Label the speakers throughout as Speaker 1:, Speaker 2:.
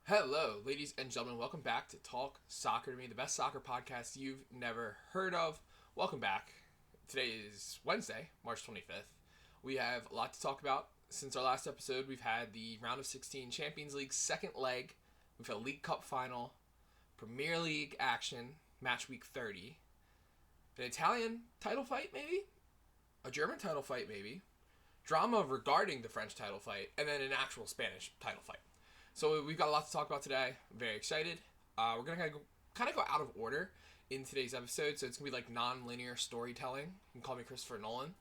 Speaker 1: Hello, ladies and gentlemen. Welcome back to Talk Soccer to Me, the best soccer podcast you've never heard of. Welcome back. Today is Wednesday, March 25th. We have a lot to talk about. Since our last episode, we've had the round of 16 Champions League second leg. We've had a League Cup final, Premier League action, match week 30, an Italian title fight, maybe? A German title fight, maybe? Drama regarding the French title fight, and then an actual Spanish title fight. So we've got a lot to talk about today. I'm very excited. We're going to kind of go out of order in today's episode, so it's going to be like non-linear storytelling. You can call me Christopher Nolan.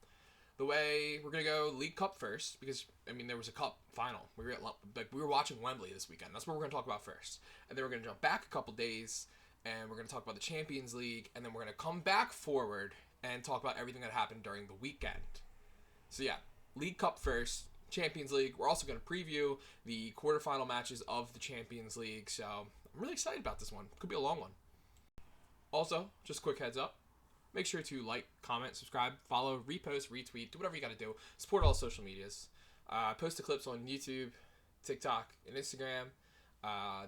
Speaker 1: The way we're going to go League Cup first, because, there was a Cup final. We were watching Wembley this weekend. That's what we're going to talk about first. And then we're going to jump back a couple days, and we're going to talk about the Champions League, and then we're going to come back forward and talk about everything that happened during the weekend. So yeah, League Cup first. Champions League. We're also going to preview the quarterfinal matches of the Champions League, so I'm really excited about this one. Could be a long one. Also, just a quick heads up. Make sure to like, comment, subscribe, follow, repost, retweet, do whatever you got to do. Support all social medias. Post the clips on YouTube, TikTok, and Instagram.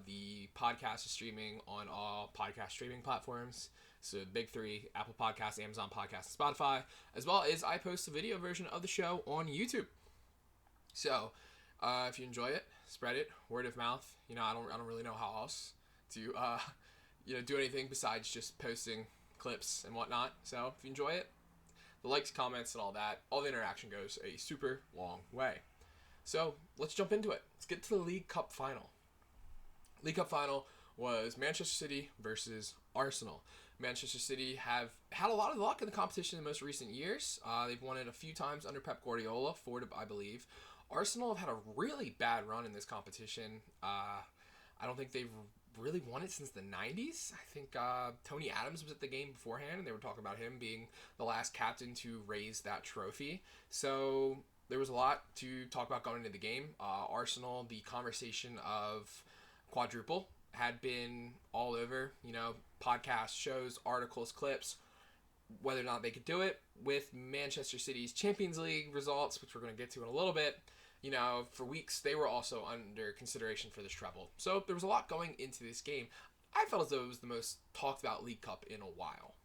Speaker 1: The podcast is streaming on all podcast streaming platforms. So the big three: Apple Podcasts, Amazon Podcasts, and Spotify. As well as I post a video version of the show on YouTube. So, if you enjoy it, spread it, word of mouth. I don't really know how else to, do anything besides just posting clips and whatnot. So, if you enjoy it, the likes, comments, and all that, all the interaction goes a super long way. So, let's jump into it. Let's get to the League Cup final. League Cup final was Manchester City versus Arsenal. Manchester City have had a lot of luck in the competition in the most recent years. They've won it a few times under Pep Guardiola, four, I believe. Arsenal have had a really bad run in this competition. I don't think they've really won it since the 90s. I think Tony Adams was at the game beforehand, and they were talking about him being the last captain to raise that trophy. So there was a lot to talk about going into the game. Arsenal, the conversation of quadruple had been all over, podcasts, shows, articles, clips, whether or not they could do it. With Manchester City's Champions League results, which we're going to get to in a little bit, for weeks they were also under consideration for this treble. So there was a lot going into this game. I felt as though it was the most talked about League Cup in a while.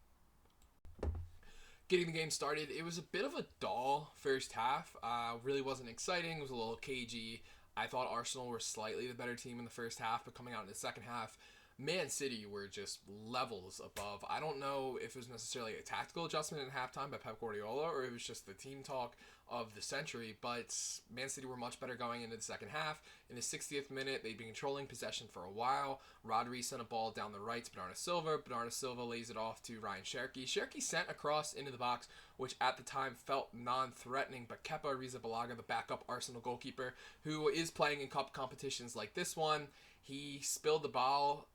Speaker 1: Getting the game started, it was a bit of a dull first half. Really wasn't exciting. It was a little cagey. I thought Arsenal were slightly the better team in the first half, but coming out in the second half, Man City were just levels above. I don't know if it was necessarily a tactical adjustment in halftime by Pep Guardiola or it was just the team talk of the century, but Man City were much better going into the second half. In the 60th minute, they'd been controlling possession for a while. Rodri sent a ball down the right to Bernardo Silva. Bernardo Silva lays it off to Ryan Cherki. Cherki sent a cross into the box, which at the time felt non-threatening, but Kepa Arrizabalaga, the backup Arsenal goalkeeper, who is playing in cup competitions like this one, he spilled the ball.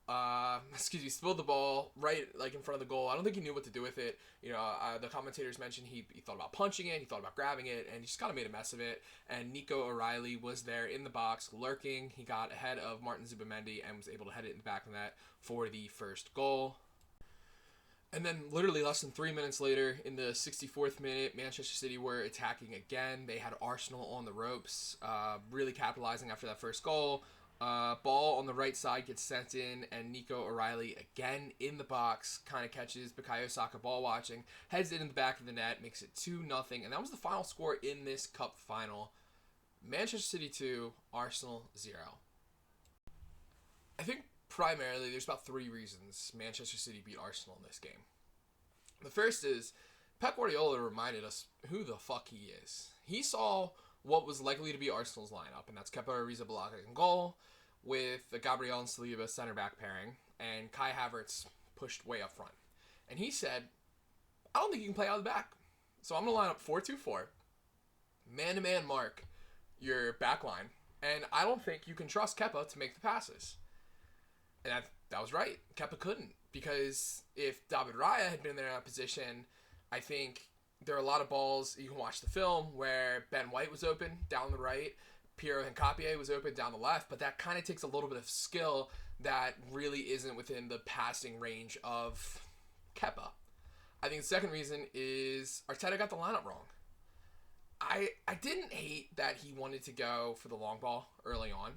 Speaker 1: Spilled the ball right in front of the goal. I don't think he knew what to do with it. The commentators mentioned he thought about punching it, he thought about grabbing it, and he just kind of made a mess of it. And Nico O'Reilly was there in the box lurking. He got ahead of Martin Zubimendi and was able to head it in the back of the net for the first goal. And then literally less than 3 minutes later, in the 64th minute, Manchester City were attacking again. They had Arsenal on the ropes, really capitalizing after that first goal. Ball on the right side gets sent in, and Nico O'Reilly again in the box kind of catches Bukayo Saka ball watching, heads it in the back of the net, makes it 2-0, and that was the final score in this cup final. Manchester City 2, Arsenal 0. I think primarily there's about three reasons Manchester City beat Arsenal in this game. The first is Pep Guardiola reminded us who the fuck he is. He saw what was likely to be Arsenal's lineup, and that's Kepa Arrizabalaga in goal, with the Gabriel and Saliba center back pairing, and Kai Havertz pushed way up front. And he said, I don't think you can play out of the back. So I'm going to line up 4-2-4, man-to-man mark your back line, and I don't think you can trust Kepa to make the passes. And that was right. Kepa couldn't, because if David Raya had been there in that position, I think there are a lot of balls, you can watch the film, where Ben White was open down the right, Piero Hincapié was open down the left, but that kind of takes a little bit of skill that really isn't within the passing range of Kepa. I think the second reason is Arteta got the lineup wrong. I didn't hate that he wanted to go for the long ball early on,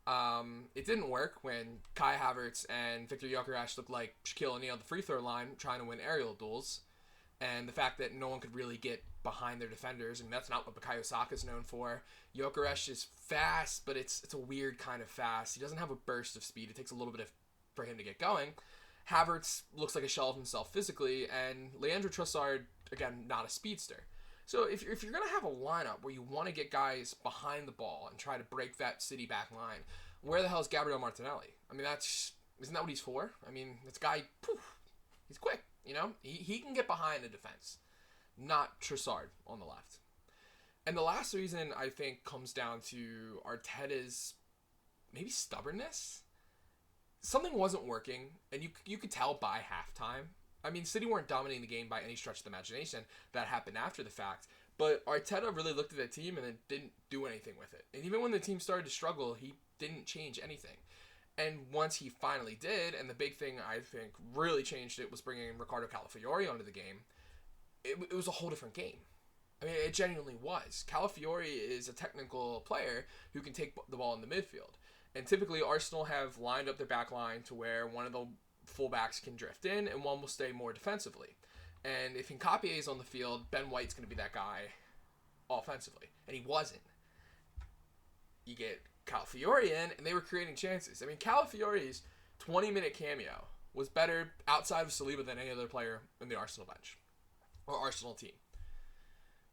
Speaker 1: It didn't work when Kai Havertz and Victor Gyökeres looked like Shaquille O'Neal at the free throw line trying to win aerial duels. And the fact that no one could really get behind their defenders, and that's not what Bukayo Saka is known for. Gyökeres is fast, but it's a weird kind of fast. He doesn't have a burst of speed. It takes a little bit for him to get going. Havertz looks like a shell of himself physically, and Leandro Trossard, again, not a speedster. So if you're going to have a lineup where you want to get guys behind the ball and try to break that City back line, where the hell is Gabriel Martinelli? I mean, isn't that what he's for? I mean, this guy, he's quick, He can get behind the defense, not Trossard on the left. And the last reason, I think, comes down to Arteta's maybe stubbornness. Something wasn't working, and you could tell by halftime. I mean, City weren't dominating the game by any stretch of the imagination. That happened after the fact. But Arteta really looked at the team and then didn't do anything with it. And even when the team started to struggle, he didn't change anything. And once he finally did, and the big thing I think really changed it was bringing Ricardo Calafiori onto the game, it was a whole different game. I mean, it genuinely was. Calafiori is a technical player who can take the ball in the midfield. And typically, Arsenal have lined up their back line to where one of the fullbacks can drift in and one will stay more defensively. And if Nkapie is on the field, Ben White's going to be that guy offensively. And he wasn't. You get Calafiori in, and they were creating chances. I mean, Calafiori's 20-minute cameo was better outside of Saliba than any other player in the Arsenal bench or Arsenal team.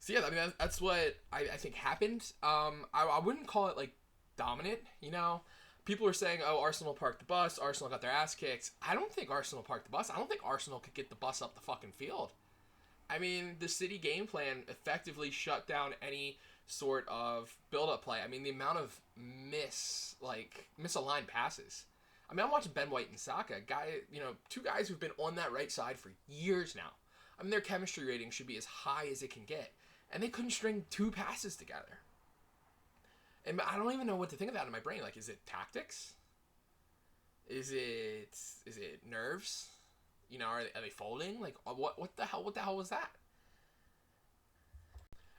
Speaker 1: So, yeah, I mean, that's what I think happened. I wouldn't call it, dominant, People were saying, oh, Arsenal parked the bus. Arsenal got their ass kicked. I don't think Arsenal parked the bus. I don't think Arsenal could get the bus up the fucking field. I mean, the City game plan effectively shut down any sort of build-up play. I mean, the amount of misaligned passes. I mean, I'm watching Ben White and Saka, two guys who've been on that right side for years now. I mean, their chemistry rating should be as high as it can get. And they couldn't string two passes together. And I don't even know what to think of that in my brain. Is it tactics? Is it nerves? Are they folding? What the hell was that?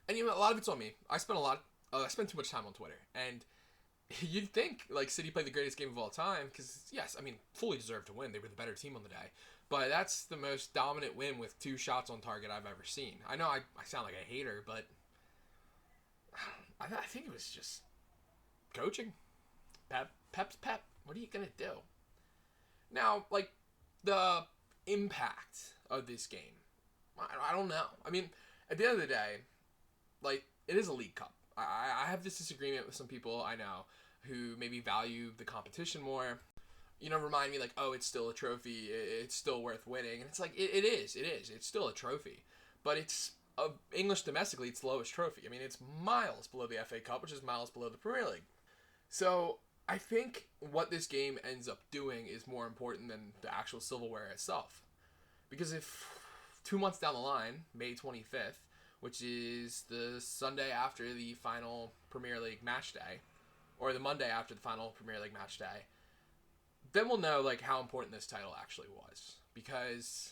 Speaker 1: And a lot of it's on me. I spent too much time on Twitter, and you'd think City played the greatest game of all time because yes, I mean fully deserved to win. They were the better team on the day, but that's the most dominant win with 2 shots on target I've ever seen. I know I sound like a hater, but I think it was just coaching. Pep's pep. What are you gonna do? Now, the impact of this game, I don't know. I mean, at the end of the day, it is a League Cup. I have this disagreement with some people I know who maybe value the competition more. Remind me oh, it's still a trophy. It's still worth winning. And it's it is. It's still a trophy. But it's English domestically, it's the lowest trophy. I mean, it's miles below the FA Cup, which is miles below the Premier League. So I think what this game ends up doing is more important than the actual silverware itself. Because if 2 months down the line, May 25th, which is the Sunday after the final Premier League match day, or the Monday after the final Premier League match day, then we'll know how important this title actually was. Because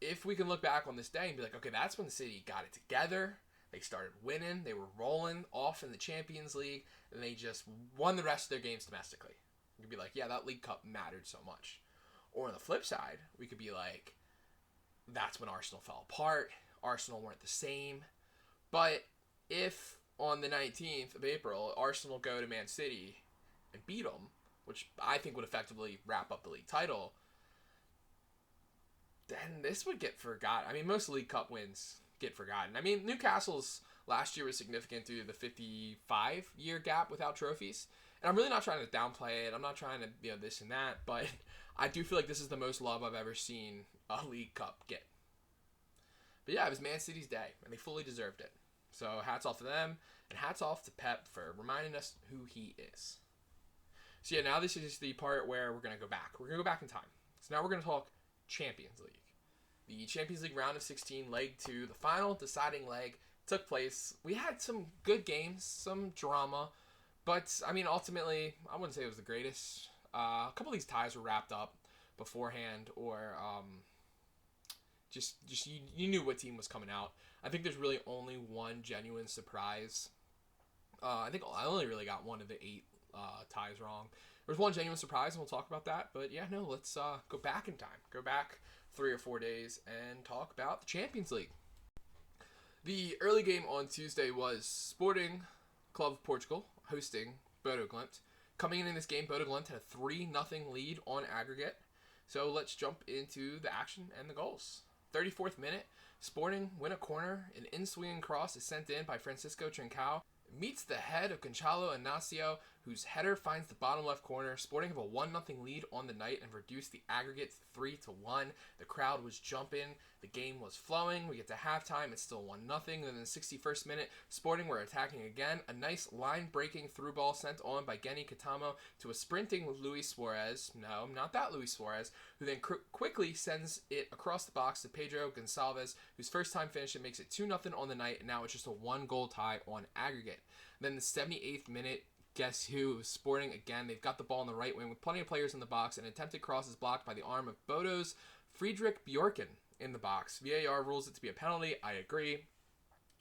Speaker 1: if we can look back on this day and be okay, that's when the City got it together. They started winning. They were rolling off in the Champions League. And they just won the rest of their games domestically. You could be yeah, that League Cup mattered so much. Or on the flip side, we could be that's when Arsenal fell apart. Arsenal weren't the same. But if on the 19th of April, Arsenal go to Man City and beat them, which I think would effectively wrap up the league title, then this would get forgotten. I mean, most League Cup wins get forgotten. I mean, Newcastle's last year was significant due to the 55-year gap without trophies. And I'm really not trying to downplay it. I'm not trying to, this and that. But I do feel this is the most love I've ever seen a League Cup get. But yeah, it was Man City's day, and they fully deserved it. So hats off to them, and hats off to Pep for reminding us who he is. So yeah, now this is the part where we're going to go back. We're going to go back in time. So now we're going to talk Champions League. The Champions League round of 16, leg 2, the final deciding leg took place. We had some good games, some drama, but I mean, ultimately, I wouldn't say it was the greatest. A couple of these ties were wrapped up beforehand, or just you knew what team was coming out. I think there's really only one genuine surprise. I think I only really got one of the 8 ties wrong. There was one genuine surprise, and we'll talk about that. But yeah, no, let's go back in time. Go back 3 or 4 days and talk about the Champions League. The early game on Tuesday was Sporting Club of Portugal hosting Bodo Glimt. Coming in this game, Bodo Glimt had a 3-0 lead on aggregate. So let's jump into the action and the goals. 34th minute, Sporting win a corner. An in-swinging cross is sent in by Francisco Trincao. Meets the head of Gonçalo Inácio, whose header finds the bottom left corner. Sporting have a 1-0 lead on the night and reduced the aggregate to 3-1. The crowd was jumping. The game was flowing. We get to halftime. It's still 1-0. And in the 61st minute, Sporting were attacking again. A nice line-breaking through ball sent on by Geni Katamo to a sprinting Luis Suarez. No, not that Luis Suarez, who then quickly sends it across the box to Pedro Gonçalves, whose first time finish it makes it 2-0 on the night, and now it's just a 1-goal tie on aggregate. Then the 78th minute, guess who? Sporting again. They've got the ball in the right wing with plenty of players in the box. An attempted cross is blocked by the arm of Bodo's Friedrich Bjorken in the box. VAR rules it to be a penalty. I agree.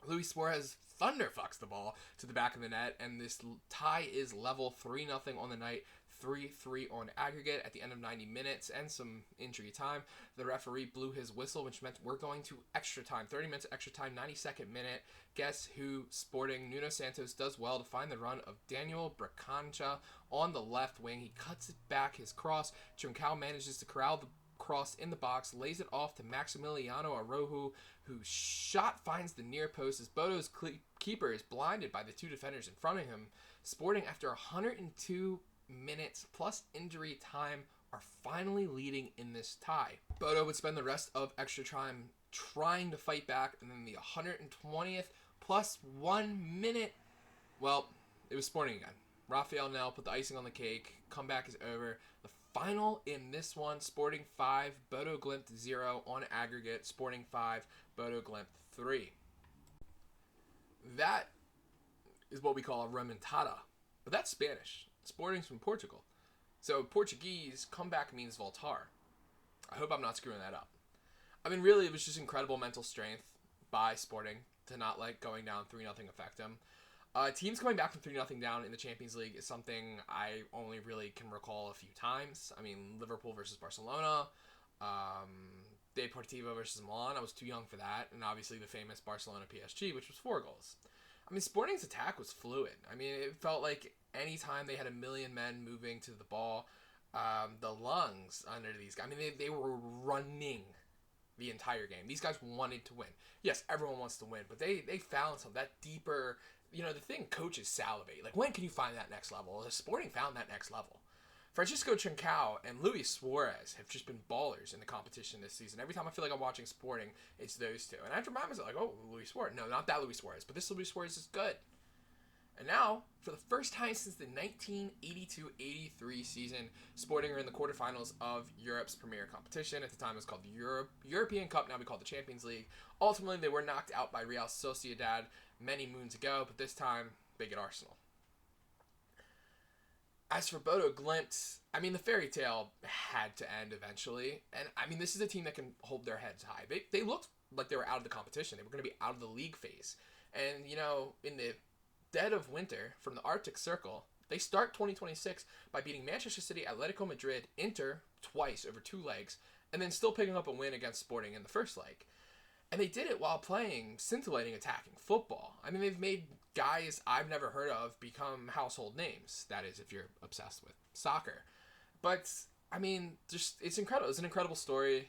Speaker 1: Luis Suarez thunderfucks the ball to the back of the net, and this tie is level 3-0 on the night. 3-3 on aggregate at the end of 90 minutes and some injury time. The referee blew his whistle, which meant we're going to extra time. 30 minutes extra time, 92nd minute. Guess who? Sporting. Nuno Santos does well to find the run of Daniel Bracancha on the left wing. He cuts it back, his cross. Trincao manages to corral the cross in the box, lays it off to Maximiliano Araujo, whose shot finds the near post as Bodo's keeper is blinded by the two defenders in front of him. Sporting, after 102 minutes plus injury time, are finally leading in this tie. Bodo would spend the rest of extra time trying to fight back, and then the 120th plus 1 minute, well, it was Sporting again. Rafael Nel put the icing on the cake. Comeback is over. The final in this one, Sporting 5, Bodo Glimt 0 on aggregate. Sporting 5, Bodo Glimt 3. That is what we call a remontada, but that's Spanish. Sporting's from Portugal. So Portuguese, comeback means voltar. I hope I'm not screwing that up. I mean, really, it was just incredible mental strength by Sporting to not let going down 3-0 affect them. Teams coming back from 3-0 down in the Champions League is something I only really can recall a few times. I mean, Liverpool versus Barcelona, Deportivo versus Milan. I was too young for that. And obviously the famous Barcelona PSG, which was 4 goals. I mean, Sporting's attack was fluid. I mean, it felt like anytime they had a million men moving to the ball, the lungs under these guys, I mean, they were running the entire game. These guys wanted to win. Yes, everyone wants to win, but they found some, that deeper, the thing coaches salivate. Like, when can you find that next level? The Sporting found that next level. Francisco Trincao and Luis Suarez have just been ballers in the competition this season. Every time I feel like I'm watching Sporting, it's those two. And I have to remind myself, like, oh, Luis Suarez. No, not that Luis Suarez, but this Luis Suarez is good. And now, for the first time since the 1982-83 season, Sporting are in the quarterfinals of Europe's premier competition. At the time, it was called the European Cup, now we call it the Champions League. Ultimately, they were knocked out by Real Sociedad many moons ago, but this time, they get Arsenal. As for Bodo Glimt, I mean, the fairy tale had to end eventually. And, I mean, this is a team that can hold their heads high. They looked like they were out of the competition. They were going to be out of the league phase. And, in the dead of winter, from the Arctic Circle, they start 2026 by beating Manchester City, Atletico Madrid, Inter twice over 2 legs, and then still picking up a win against Sporting in the first leg. And they did it while playing scintillating attacking football. I mean, they've made guys I've never heard of become household names. That is, if you're obsessed with soccer. But, I mean, it's incredible. It's an incredible story.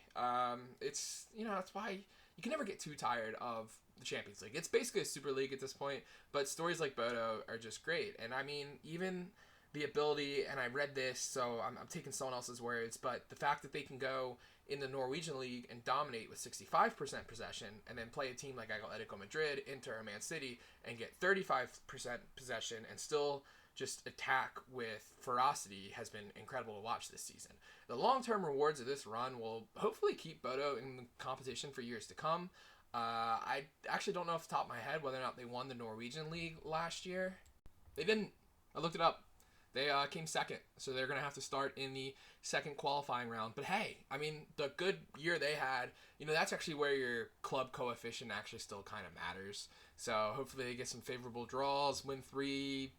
Speaker 1: It's why you can never get too tired of the Champions League. It's basically a Super League at this point, but stories like Bodo are just great. And, I mean, even the ability, and I read this, so I'm taking someone else's words, but the fact that they can go in the Norwegian League and dominate with 65% possession, and then play a team like Atletico Madrid, Inter, or Man City, and get 35% possession and still just attack with ferocity has been incredible to watch this season. The long-term rewards of this run will hopefully keep Bodo in the competition for years to come. I actually don't know off the top of my head whether or not they won the Norwegian League last year. They didn't. I looked it up. They came second, so they're going to have to start in the second qualifying round. But hey, I mean, the good year they had, that's actually where your club coefficient actually still kind of matters. So hopefully they get some favorable draws, win 3,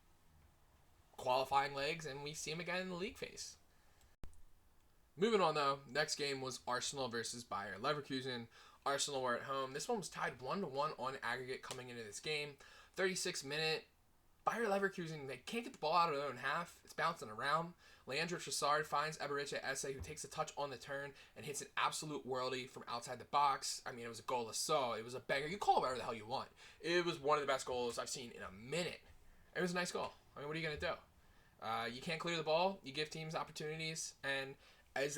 Speaker 1: qualifying legs, and we see him again in the league phase. Moving on though, next game was Arsenal versus Bayer Leverkusen. Arsenal were at home. This one was tied 1-1 on aggregate coming into this game. 36 minute. Bayer Leverkusen, they can't get the ball out of their own half. It's bouncing around. Leandro Trossard finds Eberechi Esse, who takes a touch on the turn and hits an absolute worldie from outside the box. I mean, it was a goal so it was a banger. You call it whatever the hell you want. It was one of the best goals I've seen in a minute. It was a nice goal. I mean, what are you going to do? You can't clear the ball. You give teams opportunities. And Eze,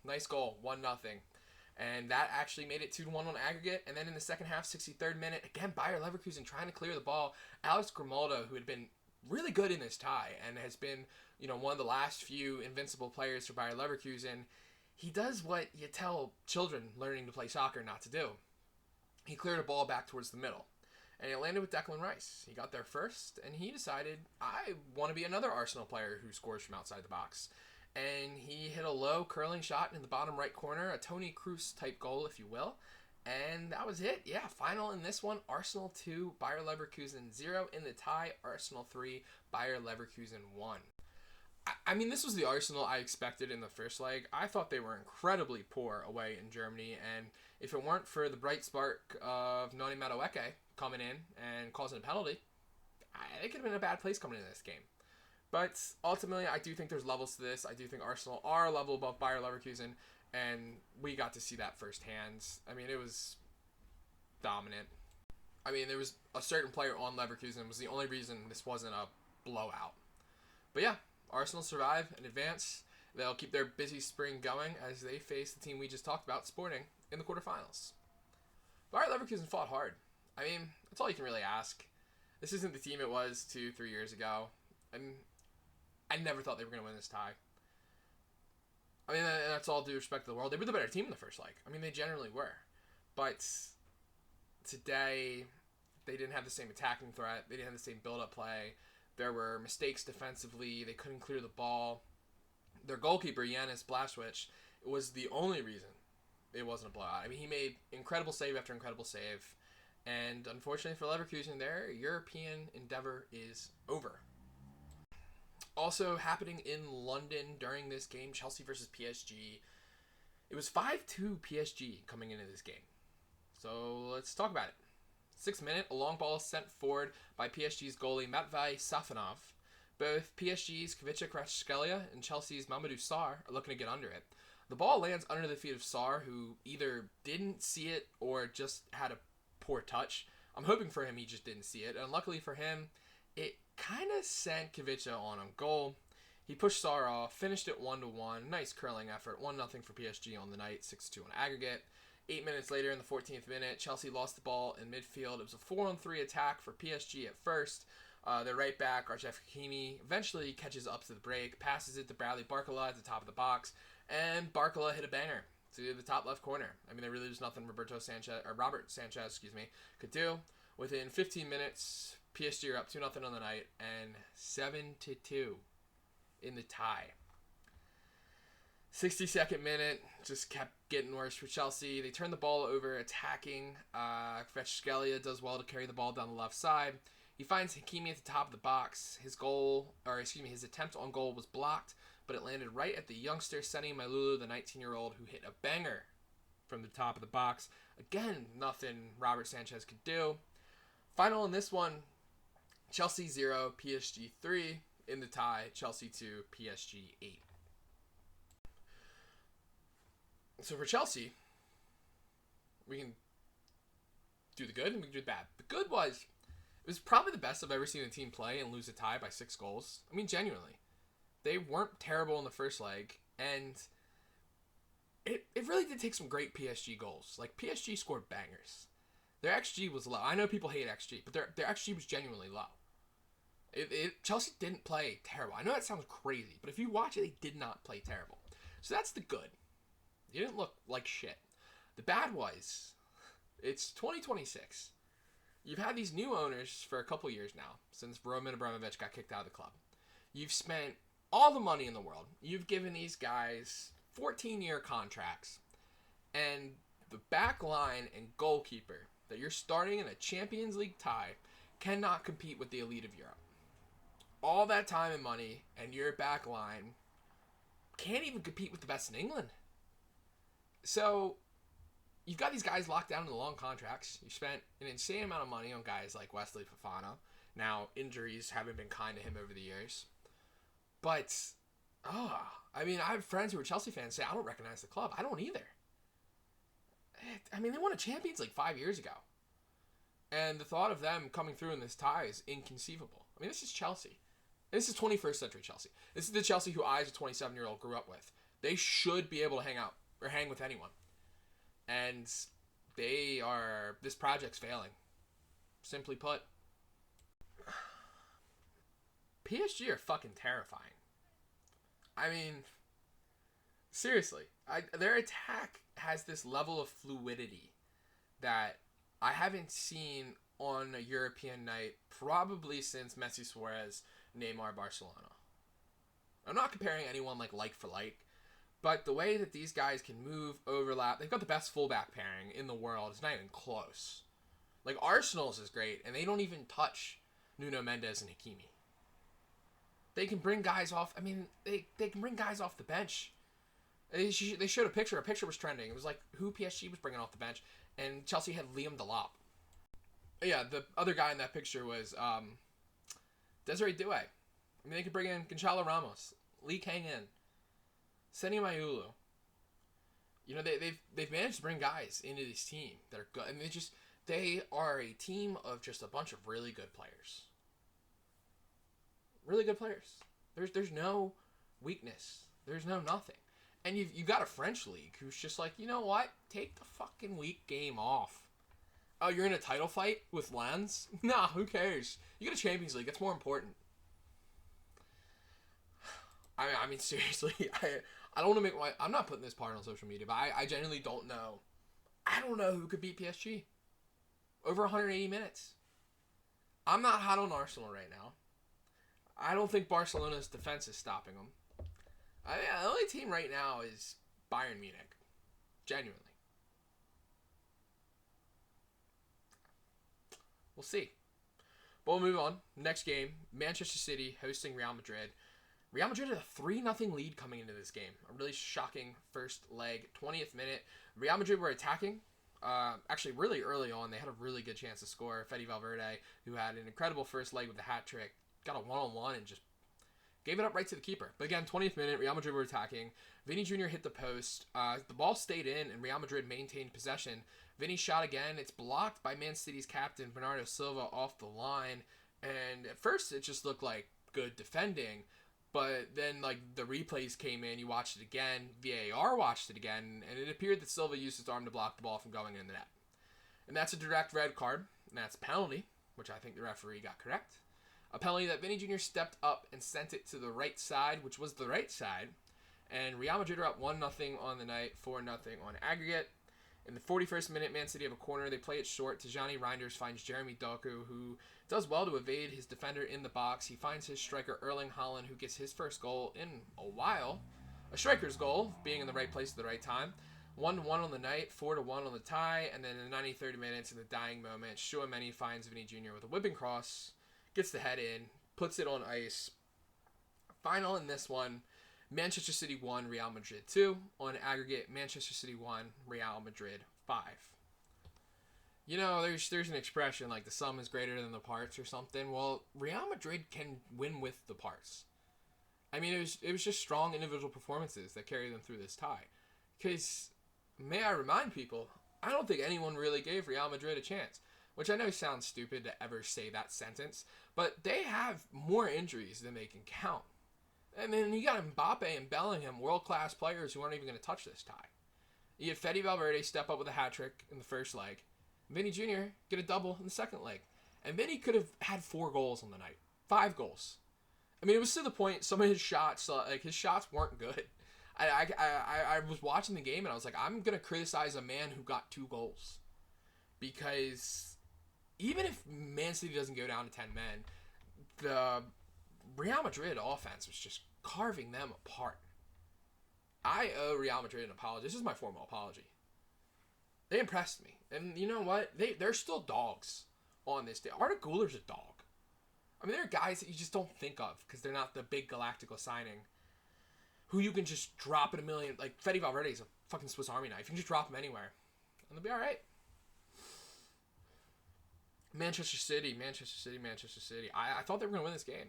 Speaker 1: nice goal, 1-0. And that actually made it 2-1 on aggregate. And then in the second half, 63rd minute, again, Bayer Leverkusen trying to clear the ball. Alex Grimaldo, who had been really good in this tie and has been, one of the last few invincible players for Bayer Leverkusen, he does what you tell children learning to play soccer not to do. He cleared a ball back towards the middle. And it landed with Declan Rice. He got there first, and he decided, I want to be another Arsenal player who scores from outside the box. And he hit a low curling shot in the bottom right corner, a Toni Kroos type goal, if you will. And that was it. Yeah, final in this one, Arsenal 2, Bayer Leverkusen 0. In the tie, Arsenal 3, Bayer Leverkusen 1. I mean, this was the Arsenal I expected in the first leg. I thought they were incredibly poor away in Germany, and if it weren't for the bright spark of Noni Madueke coming in and causing a penalty, it could have been a bad place coming into this game. But ultimately, I do think there's levels to this. I do think Arsenal are a level above Bayer Leverkusen, and we got to see that firsthand. I mean, it was dominant. I mean, there was a certain player on Leverkusen was the only reason this wasn't a blowout. But yeah, Arsenal survive and advance. They'll keep their busy spring going as they face the team we just talked about, Sporting, in the quarterfinals. Bayer Leverkusen fought hard. I mean, that's all you can really ask. This isn't the team it was 2-3 years ago. And I never thought they were going to win this tie. I mean, that's all due respect to the world. They were the better team in the first leg. I mean, they generally were. But today, they didn't have the same attacking threat. They didn't have the same build-up play. There were mistakes defensively. They couldn't clear the ball. Their goalkeeper, Janis Blaszczykowski, was the only reason it wasn't a blowout. I mean, he made incredible save after incredible save. And unfortunately for Leverkusen, their European endeavor is over. Also happening in London during this game, Chelsea versus PSG. It was 5-2 PSG coming into this game. So let's talk about it. 6th minute, a long ball sent forward by PSG's goalie Matvei Safonov. Both PSG's Kvicha Kvaratskhelia and Chelsea's Mamadou Sarr are looking to get under it. The ball lands under the feet of Sarr, who either didn't see it or just had a poor touch. I'm hoping for him he just didn't see it, and luckily for him, it kind of sent Kvicha on goal. He pushed Sarr off, finished it 1-1. Nice curling effort, 1-0 for PSG on the night, 6-2 on aggregate. 8 minutes later, in the 14th minute, Chelsea lost the ball in midfield. It was a 4-on-3 attack for PSG at first. Their right back, Achraf Hakimi, eventually catches up to the break, passes it to Bradley Barcola at the top of the box, and Barcola hit a banger to the top left corner. I mean, there really was nothing Robert Sanchez, could do. Within 15 minutes, PSG are up 2-0 on the night, and 7-2 in the tie. 62nd minute, just kept getting worse for Chelsea. They turned the ball over, attacking. Kvaratskhelia does well to carry the ball down the left side. He finds Hakimi at the top of the box. His attempt on goal was blocked, but it landed right at the youngster Seni Mailulu, the 19-year-old, who hit a banger from the top of the box. Again, nothing Robert Sanchez could do. Final in this one, Chelsea 0, PSG 3. In the tie, Chelsea 2, PSG 8. So for Chelsea, we can do the good and we can do the bad. The good was, it was probably the best I've ever seen a team play and lose a tie by 6 goals. I mean, genuinely. They weren't terrible in the first leg, and it really did take some great PSG goals. Like, PSG scored bangers. Their XG was low. I know people hate XG, but their XG was genuinely low. Chelsea didn't play terrible. I know that sounds crazy, but if you watch it, they did not play terrible. So that's the good. They didn't look like shit. The bad was, it's 2026. You've had these new owners for a couple years now, since Roman Abramovich got kicked out of the club. You've spent all the money in the world. You've given these guys 14-year contracts. And the back line and goalkeeper that you're starting in a Champions League tie cannot compete with the elite of Europe. all that time and money, and your back line can't even compete with the best in England. So you've got these guys locked down in the long contracts. You spent an insane amount of money on guys like Wesley Fofana. Now, injuries haven't been kind to him over the years. But, I mean, I have friends who are Chelsea fans say, I don't recognize the club. I don't either. I mean, they won a Champions League 5 years ago. And the thought of them coming through in this tie is inconceivable. I mean, this is Chelsea. This is 21st century Chelsea. This is the Chelsea who I, as a 27-year-old, grew up with. They should be able to hang out or hang with anyone. And this project's failing. Simply put. PSG are fucking terrifying. I mean, seriously. Their attack has this level of fluidity that I haven't seen on a European night probably since Messi, Suarez, Neymar, Barcelona. I'm not comparing anyone like for like, but the way that these guys can move, overlap, they've got the best fullback pairing in the world. It's not even close. Like, Arsenal's is great, and they don't even touch Nuno Mendes and Hakimi. They can bring guys off. I mean, they can bring guys off the bench. They showed a picture. A picture was trending. It was like who PSG was bringing off the bench, and Chelsea had Liam Delap. Yeah, the other guy in that picture was Desiree Doué. I mean, they could bring in Gonçalo Ramos, Lee Kang-in, Seny Mayulu. You know, they've managed to bring guys into this team that are good. I mean, they are a team of just a bunch of really good players. Really good players. There's no weakness. There's no nothing. And you've got a French league who's just like, you know what? Take the fucking week game off. Oh, you're in a title fight with Lens? Nah, who cares? You got a Champions League. That's more important. I mean, seriously, I don't want to make I'm not putting this part on social media, but I genuinely don't know. I don't know who could beat PSG. Over 180 minutes. I'm not hot on Arsenal right now. I don't think Barcelona's defense is stopping them. The only team right now is Bayern Munich. Genuinely. We'll see. But we'll move on. Next game, Manchester City hosting Real Madrid. Real Madrid had a 3-0 lead coming into this game. A really shocking first leg. 20th minute. Real Madrid were attacking. Actually, really early on, they had a really good chance to score. Fede Valverde, who had an incredible first leg with a hat trick, got a one-on-one and just gave it up right to the keeper. But again, 20th minute, Real Madrid were attacking. Vinny Jr. hit the post. The ball stayed in, and Real Madrid maintained possession. Vinny shot again. It's blocked by Man City's captain, Bernardo Silva, off the line. And at first, it just looked like good defending. But then, the replays came in. You watched it again. VAR watched it again. And it appeared that Silva used his arm to block the ball from going in the net. And that's a direct red card. And that's a penalty, which I think the referee got correct. A penalty that Vinny Jr. stepped up and sent it to the right side, which was the right side. And Real Madrid are up 1-0 on the night, 4-0 on aggregate. In the 41st minute, Man City have a corner. They play it short. Tijani Reinders finds Jeremy Doku, who does well to evade his defender in the box. He finds his striker, Erling Haaland, who gets his first goal in a while. A striker's goal, being in the right place at the right time. 1-1 on the night, 4-1 on the tie. And then in the 93rd minutes, in the dying moment, Chouameni finds Vinny Jr. with a whipping cross. Gets the head in, puts it on ice. Final in this one, Manchester City 1, Real Madrid 2. On aggregate, Manchester City 1, Real Madrid 5. You know, there's an expression like the sum is greater than the parts or something. Well, Real Madrid can win with the parts. I mean, it was just strong individual performances that carried them through this tie. Because, may I remind people, I don't think anyone really gave Real Madrid a chance. Which I know sounds stupid to ever say that sentence, but they have more injuries than they can count. And then you got Mbappe and Bellingham, world-class players who aren't even going to touch this tie. You have Fede Valverde step up with a hat-trick in the first leg. Vinny Jr. get a double in the second leg. And Vinny could have had 4 goals on the night. 5 goals. I mean, it was to the point some of his shots, his shots weren't good. I was watching the game and I was like, I'm going to criticize a man who got 2 goals. Because even if Man City doesn't go down to 10 men, the Real Madrid offense was just carving them apart. I owe Real Madrid an apology. This is my formal apology. They impressed me. And you know what? They're still dogs on this day. Arda Güler's a dog. I mean, there are guys that you just don't think of because they're not the big Galactical signing who you can just drop in a million. Like, Fede Valverde is a fucking Swiss Army knife. You can just drop him anywhere, and they'll be all right. Manchester City. I thought they were going to win this game.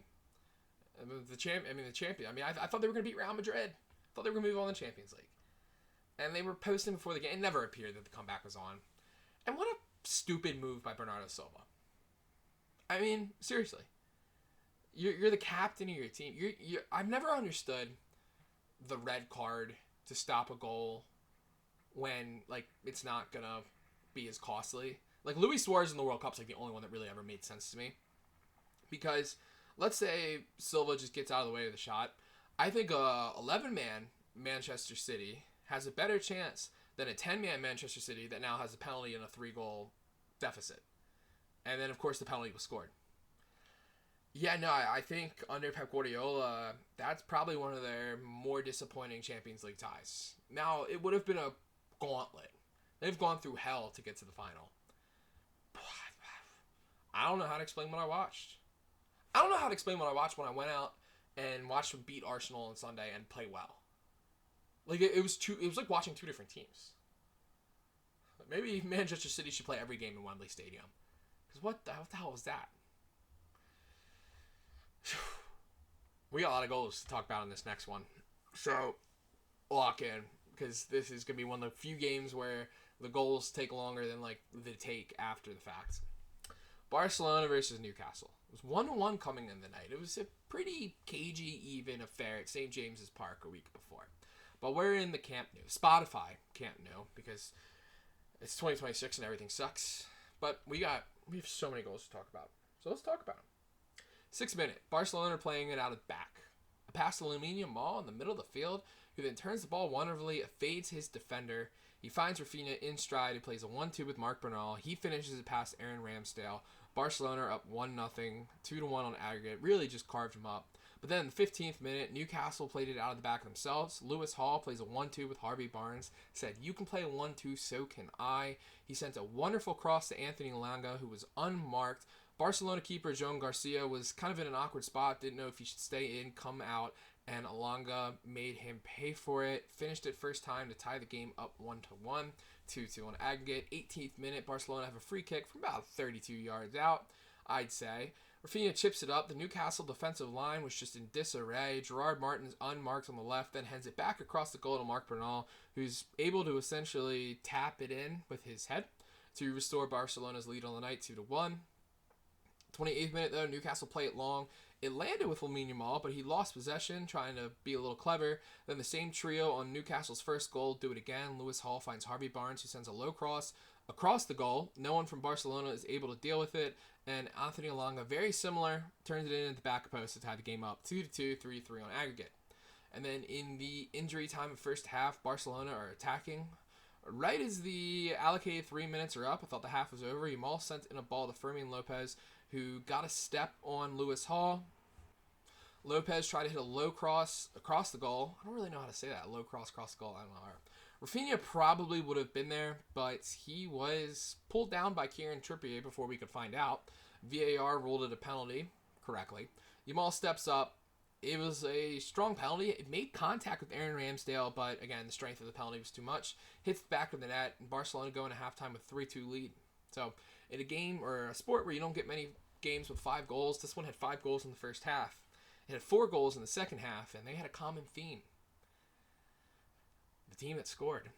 Speaker 1: The champion. I mean, I thought they were going to beat Real Madrid. I thought they were going to move on in the Champions League. And they were posting before the game. It never appeared that the comeback was on. And what a stupid move by Bernardo Silva. I mean, seriously. You're the captain of your team. I've never understood the red card to stop a goal when, like, it's not going to be as costly. Like, Luis Suarez in the World Cup's, like, the only one that really ever made sense to me. Because, let's say Silva just gets out of the way of the shot. I think a 11-man Manchester City has a better chance than a 10-man Manchester City that now has a penalty and a 3-goal deficit. And then, of course, the penalty was scored. Yeah, no, I think under Pep Guardiola, that's probably one of their more disappointing Champions League ties. Now, it would have been a gauntlet. They've gone through hell to get to the final. I don't know how to explain what I watched. I don't know how to explain what I watched when I went out and watched them beat Arsenal on Sunday and play well. Like, it was like watching two different teams. Maybe Manchester City should play every game in Wembley Stadium. Because what the hell was that? We got a lot of goals to talk about in this next one. So, lock in. Because this is going to be one of the few games where the goals take longer than, like, the take after the fact. Barcelona versus Newcastle. It was 1-1 coming in the night. It was a pretty cagey, even affair at St. James's Park a week before. But we're in the Camp Nou. Spotify Camp Nou, because it's 2026 and everything sucks. But we have so many goals to talk about. So let's talk about them. 6th minute. Barcelona are playing it out of the back. A pass to Lamine Yamal in the middle of the field, who then turns the ball wonderfully, fades his defender. He finds Rafinha in stride, who plays a 1-2 with Marc Bernal. He finishes it past Aaron Ramsdale. Barcelona are up 1-0, 2-1 on aggregate. Really just carved him up. But then in the 15th minute, Newcastle played it out of the back themselves. Lewis Hall plays a 1-2 with Harvey Barnes. Said, you can play a 1-2, so can I. He sent a wonderful cross to Anthony Elanga, who was unmarked. Barcelona keeper Joan Garcia was kind of in an awkward spot. Didn't know if he should stay in, come out. And Elanga made him pay for it. Finished it first time to tie the game up 1-1. 2-2 on aggregate. 18th minute, Barcelona have a free kick from about 32 yards out, I'd say. Rafinha chips it up. The Newcastle defensive line was just in disarray. Gerard Martin's unmarked on the left, then heads it back across the goal to Marc Bernal, who's able to essentially tap it in with his head to restore Barcelona's lead on the night 2-1. 28th minute, though, Newcastle play it long. It landed with Lamine Yamal, but he lost possession, trying to be a little clever. Then the same trio on Newcastle's first goal do it again. Lewis Hall finds Harvey Barnes, who sends a low cross across the goal. No one from Barcelona is able to deal with it. And Anthony Elanga, very similar, turns it in at the back post to tie the game up 2-2, 3-3 on aggregate. And then in the injury time of first half, Barcelona are attacking. Right as the allocated 3 minutes are up, I thought the half was over. Yamal sent in a ball to Fermin Lopez, who got a step on Lewis Hall. Lopez tried to hit a low cross across the goal. I don't really know how to say that. Low cross across the goal. I don't know. Rafinha probably would have been there, but he was pulled down by Kieran Trippier before we could find out. VAR ruled it a penalty correctly. Yamal steps up. It was a strong penalty. It made contact with Aaron Ramsdale, but again, the strength of the penalty was too much. Hits the back of the net, and Barcelona go into halftime with 3-2 lead. So, in a game or a sport where you don't get many games with 5 goals, this one had 5 goals in the first half. It had 4 goals in the second half, and they had a common theme. The team that scored.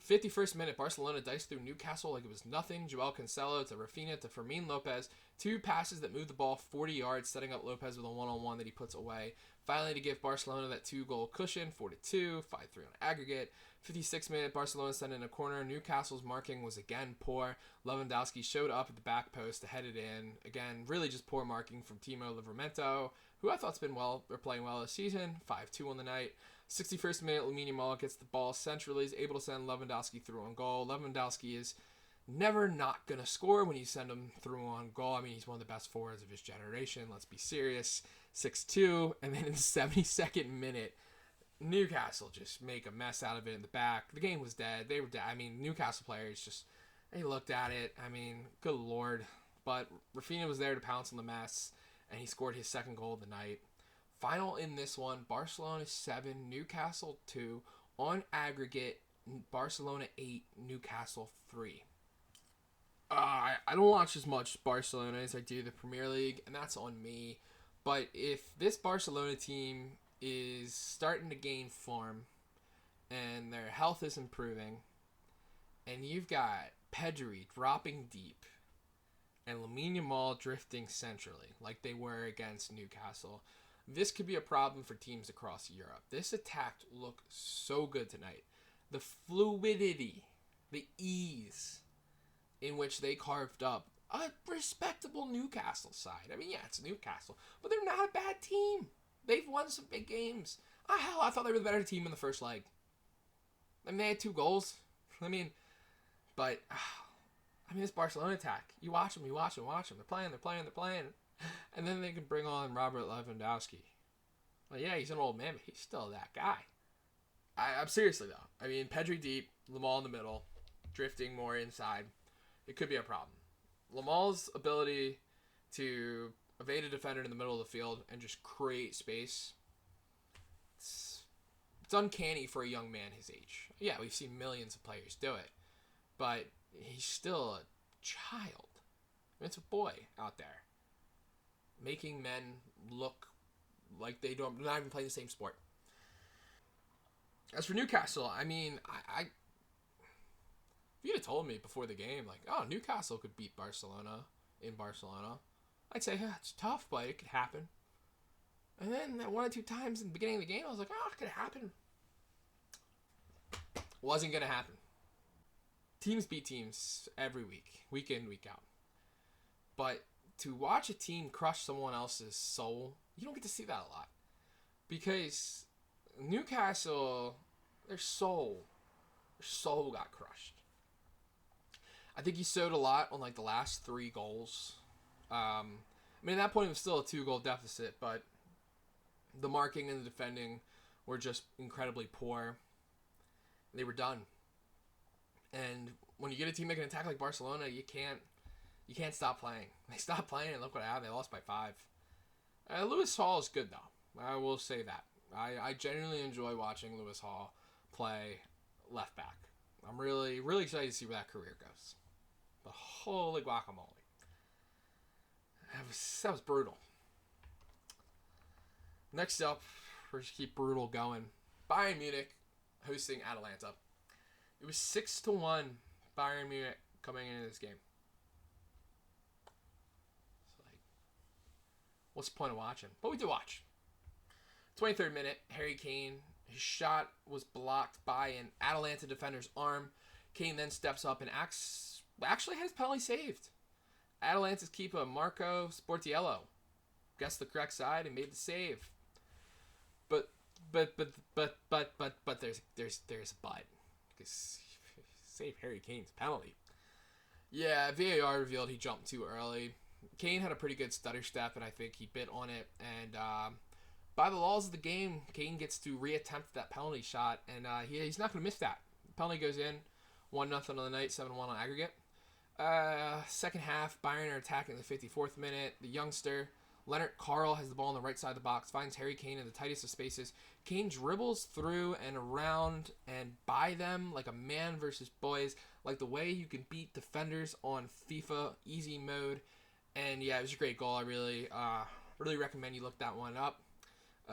Speaker 1: 51st minute, Barcelona diced through Newcastle like it was nothing. Joel Cancelo to Rafinha to Fermin Lopez. 2 passes that moved the ball 40 yards, setting up Lopez with a one-on-one that he puts away. Finally, to give Barcelona that 2-goal cushion, 4-2, 5-3 on aggregate. 56th minute, Barcelona sent in a corner. Newcastle's marking was again poor. Lewandowski showed up at the back post to head it in. Again, really just poor marking from Timo Livramento, who I thought's been playing well this season. 5-2 on the night. 61st minute, Lamine Yamal gets the ball centrally. He's able to send Lewandowski through on goal. Lewandowski is never not going to score when you send him through on goal. I mean, he's one of the best forwards of his generation. Let's be serious. 6-2. And then in the 72nd minute, Newcastle just make a mess out of it in the back. The game was dead. They were dead. I mean, Newcastle players just, they looked at it. I mean, good Lord. But Rafinha was there to pounce on the mess. and he scored his second goal of the night. Final in this one, Barcelona 7, Newcastle 2. On aggregate, Barcelona 8, Newcastle 3. I don't watch as much Barcelona as I do the Premier League, and that's on me. But if this Barcelona team is starting to gain form and their health is improving, and you've got Pedri dropping deep and Lamine Yamal drifting centrally like they were against Newcastle, this could be a problem for teams across Europe. This attack looked so good tonight. The fluidity, the ease in which they carved up a respectable Newcastle side. I mean, yeah, it's Newcastle, but they're not a bad team. They've won some big games. Hell, I thought they were the better team in the first leg. I mean, they had 2 goals. But this Barcelona attack, you watch them. They're playing. And then they can bring on Robert Lewandowski. Well, yeah, he's an old man, but he's still that guy. I'm seriously, though. I mean, Pedri deep, Lamal in the middle, drifting more inside. It could be a problem. Lamal's ability to evade a defender in the middle of the field and just create space, it's uncanny for a young man his age. Yeah, we've seen millions of players do it, but he's still a child. It's a boy out there making men look like they're not even playing the same sport. As for Newcastle, I mean, if you'd have told me before the game, like, oh, Newcastle could beat Barcelona in Barcelona, I'd say, yeah, it's tough, but it could happen. And then that 1 or 2 times in the beginning of the game, I was like, oh, it could happen. Wasn't going to happen. Teams beat teams every week in, week out. But to watch a team crush someone else's soul, you don't get to see that a lot. Because Newcastle, their soul got crushed. I think he showed a lot on like the last 3 goals. At that point it was still a 2-goal deficit, but the marking and the defending were just incredibly poor. They were done. And when you get a team that can attack like Barcelona, you can't stop playing. They stopped playing, and look what happened. They lost by 5. Lewis Hall is good, though. I will say that. I genuinely enjoy watching Lewis Hall play left back. I'm really, really excited to see where that career goes. But holy guacamole. That was brutal. Next up, we're just keep brutal going. Bayern Munich hosting Atalanta. It was 6-1 Bayern Munich coming into this game. It's like, what's the point of watching? But we do watch. 23rd minute, Harry Kane. His shot was blocked by an Atalanta defender's arm. Kane then steps up and actually has penalty saved. Atalanta's keeper Marco Sportiello guessed the correct side and made the save. But there's a but. Because save Harry Kane's penalty. Yeah, VAR revealed he jumped too early. Kane had a pretty good stutter step, and I think he bit on it. And by the laws of the game, Kane gets to reattempt that penalty shot, and he's not going to miss that. The penalty goes in, 1-0 on the night, 7-1 on aggregate. Second half, Bayern are attacking in the 54th minute. The youngster, Leonard Carl, has the ball on the right side of the box, finds Harry Kane in the tightest of spaces. Kane dribbles through and around and by them like a man versus boys, like the way you can beat defenders on FIFA easy mode. And yeah, it was a great goal. I really recommend you look that one up. It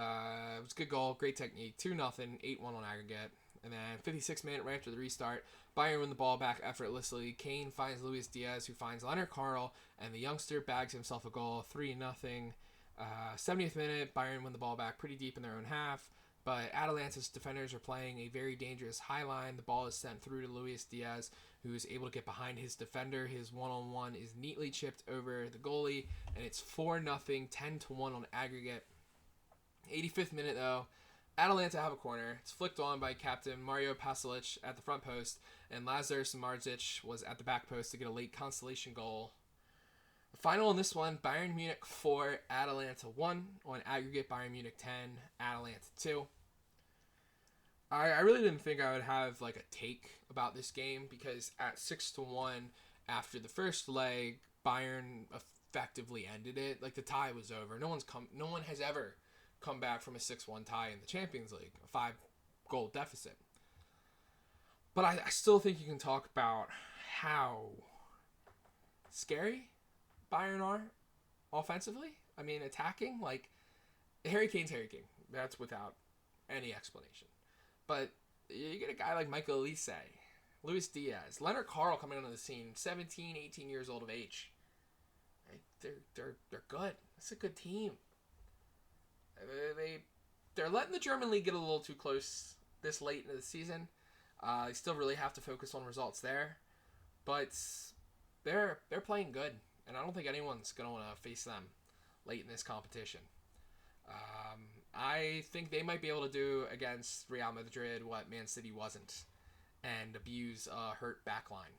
Speaker 1: was a good goal, great technique. 2-0, 8-1 on aggregate. And then 56th minute, right after the restart, Bayern win the ball back effortlessly. Kane finds Luis Diaz, who finds Leonard Carl, and the youngster bags himself a goal, 3-0. 70th minute, Bayern win the ball back pretty deep in their own half, but Atalanta's defenders are playing a very dangerous high line. The ball is sent through to Luis Diaz, who is able to get behind his defender. His one-on-one is neatly chipped over the goalie, and it's 4-0, 10-1 on aggregate. 85th minute, though, Atalanta have a corner. It's flicked on by captain Mario Pasalic at the front post, and Lazar Samardzic was at the back post to get a late consolation goal. The final in this one, Bayern Munich 4, Atalanta 1. On aggregate, Bayern Munich 10, Atalanta 2. I really didn't think I would have like a take about this game, because at 6-1 after the first leg, Bayern effectively ended it. Like, the tie was over. No one has ever come back from a 6-1 tie in the Champions League, a 5-goal deficit. But I still think you can talk about how scary Bayern are offensively. I mean, attacking, like, Harry Kane's Harry Kane. That's without any explanation. But you get a guy like Michael Olise, Luis Diaz, Leonard Carl coming onto the scene, 17, 18 years old of age. They're good. It's a good team. They're letting the German league get a little too close this late into the season. They still really have to focus on results there, but they're playing good, and I don't think anyone's going to want to face them late in this competition. I think they might be able to do against Real Madrid what Man City wasn't, and abuse a hurt backline.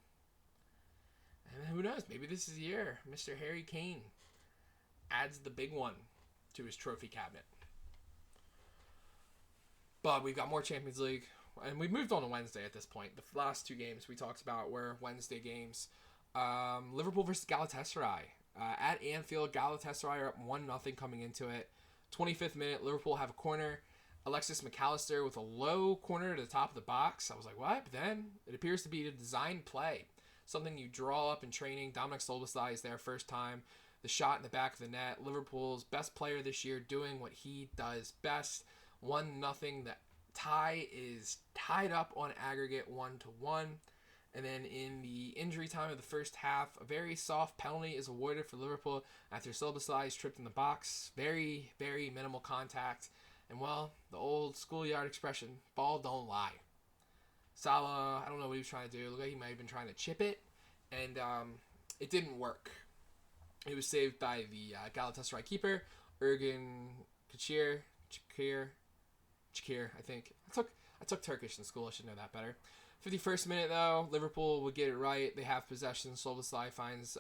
Speaker 1: And who knows? Maybe this is the year Mr. Harry Kane adds the big one to his trophy cabinet. But we've got more Champions League, and we've moved on to Wednesday at this point. The last two games we talked about were Wednesday games. Liverpool versus Galatasaray. At Anfield, Galatasaray are up 1-0 coming into it. 25th minute, Liverpool have a corner. Alexis McAllister with a low corner to the top of the box. I was like, what? But then it appears to be a design play. Something you draw up in training. Dominic Szoboszlai is there first time. The shot in the back of the net. Liverpool's best player this year doing what he does best. 1-0. The tie is tied up on aggregate 1-1. And then in the injury time of the first half, a very soft penalty is awarded for Liverpool after Szoboszlai is tripped in the box. Very, very minimal contact. And, well, the old schoolyard expression, ball don't lie. Salah, I don't know what he was trying to do. It looked like he might have been trying to chip it. And it didn't work. It was saved by the Galatasaray keeper, Ergin Çakir, I think. I took Turkish in school. I should know that better. 51st minute, though, Liverpool would get it right. They have possession. Szoboszlai finds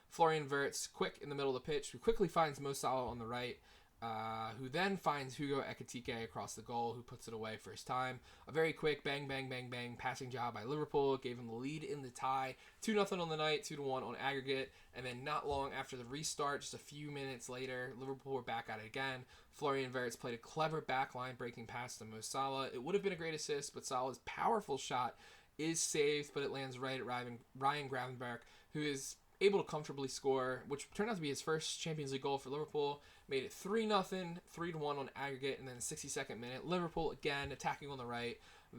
Speaker 1: Florian Wirtz quick in the middle of the pitch, who quickly finds Mo Salah on the right, who then finds Hugo Ekitike across the goal, who puts it away first time. A very quick bang, bang, bang, bang passing job by Liverpool gave him the lead in the tie. 2-0 on the night, 2-1 on aggregate. And then not long after the restart, just a few minutes later, Liverpool were back at it again. Florian Wirtz played a clever backline breaking pass to Mo Salah. It would have been a great assist, but Salah's powerful shot is saved, but it lands right at Ryan Gravenberch, who is able to comfortably score, which turned out to be his first Champions League goal for Liverpool. Made it 3-0, 3-1 on aggregate, and then 62nd minute, Liverpool again attacking on the right.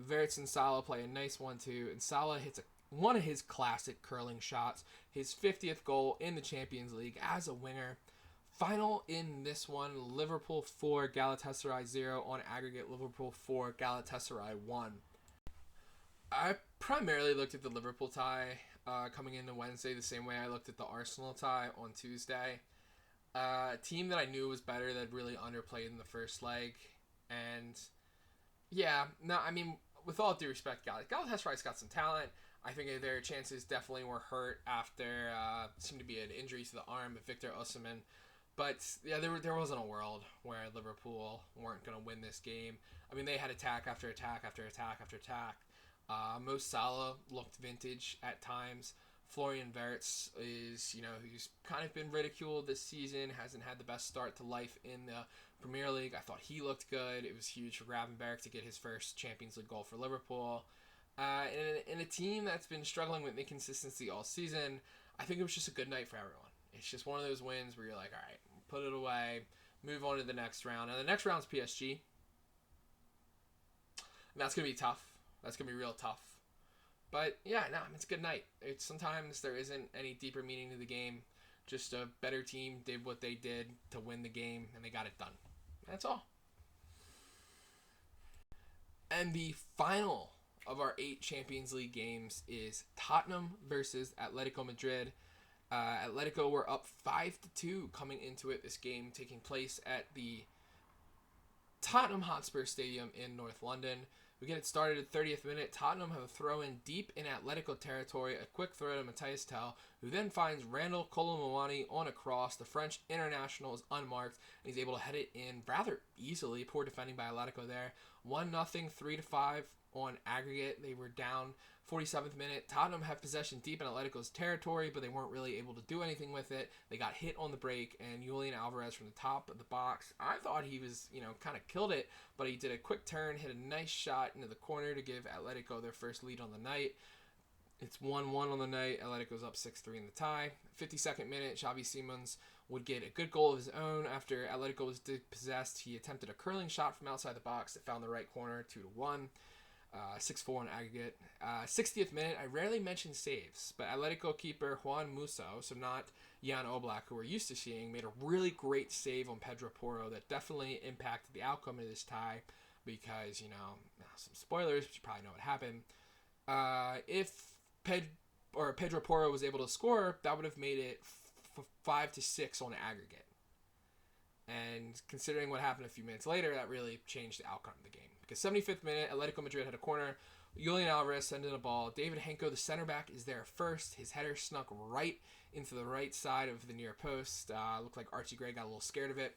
Speaker 1: Wirtz and Salah play a nice 1-2, and Salah hits one of his classic curling shots, his 50th goal in the Champions League as a winger. Final in this one, Liverpool 4, Galatasaray 0 on aggregate. Liverpool 4, Galatasaray 1. I primarily looked at the Liverpool tie coming into Wednesday the same way I looked at the Arsenal tie on Tuesday. A team that I knew was better that really underplayed in the first leg. And yeah, no, I mean, with all due respect, Galatasaray's got some talent. I think their chances definitely were hurt after seemed to be an injury to the arm of Victor Osimhen. But yeah, there wasn't a world where Liverpool weren't going to win this game. I mean, they had attack after attack after attack after attack. Mo Salah looked vintage at times. Florian Wirtz is, he's kind of been ridiculed this season, hasn't had the best start to life in the Premier League. I thought he looked good. It was huge for Gravenberch to get his first Champions League goal for Liverpool. In a team that's been struggling with inconsistency all season, I think it was just a good night for everyone. It's just one of those wins where you're like, all right, put it away, move on to the next round. Now, the next round's PSG. And that's going to be tough. That's going to be real tough. But, yeah, it's a good night. Sometimes there isn't any deeper meaning to the game. Just a better team did what they did to win the game, and they got it done. That's all. And the final of our 8 Champions League games is Tottenham versus Atletico Madrid. Atletico were up 5-2 coming into it. This game taking place at the Tottenham Hotspur Stadium in North London. We get it started at 30th minute. Tottenham have a throw in deep in Atletico territory. A quick throw to Matthias Tell, who then finds Randall Colomwani on a cross. The French international is unmarked, and he's able to head it in rather easily. Poor defending by Atletico there. 1-0, 3-5 on aggregate. They were down 47th minute, Tottenham have possession deep in Atletico's territory, but they weren't really able to do anything with it. They got hit on the break, and Julian Alvarez from the top of the box, I thought he was, kind of killed it, but he did a quick turn, hit a nice shot into the corner to give Atletico their first lead on the night. It's 1-1 on the night. Atletico's up 6-3 in the tie. 52nd minute, Xavi Simons would get a good goal of his own. After Atletico was dispossessed, he attempted a curling shot from outside the box that found the right corner, 2-1. 6-4 on aggregate. 60th minute, I rarely mention saves, but Atletico keeper Juan Musso, so not Jan Oblak, who we're used to seeing, made a really great save on Pedro Porro that definitely impacted the outcome of this tie because, some spoilers, but you probably know what happened. If Pedro Porro was able to score, that would have made it 5-6 on aggregate. And considering what happened a few minutes later, that really changed the outcome of the game. Because 75th minute, Atletico Madrid had a corner. Julian Alvarez sent in a ball. David Henko, the center back, is there first. His header snuck right into the right side of the near post. Looked like Archie Gray got a little scared of it.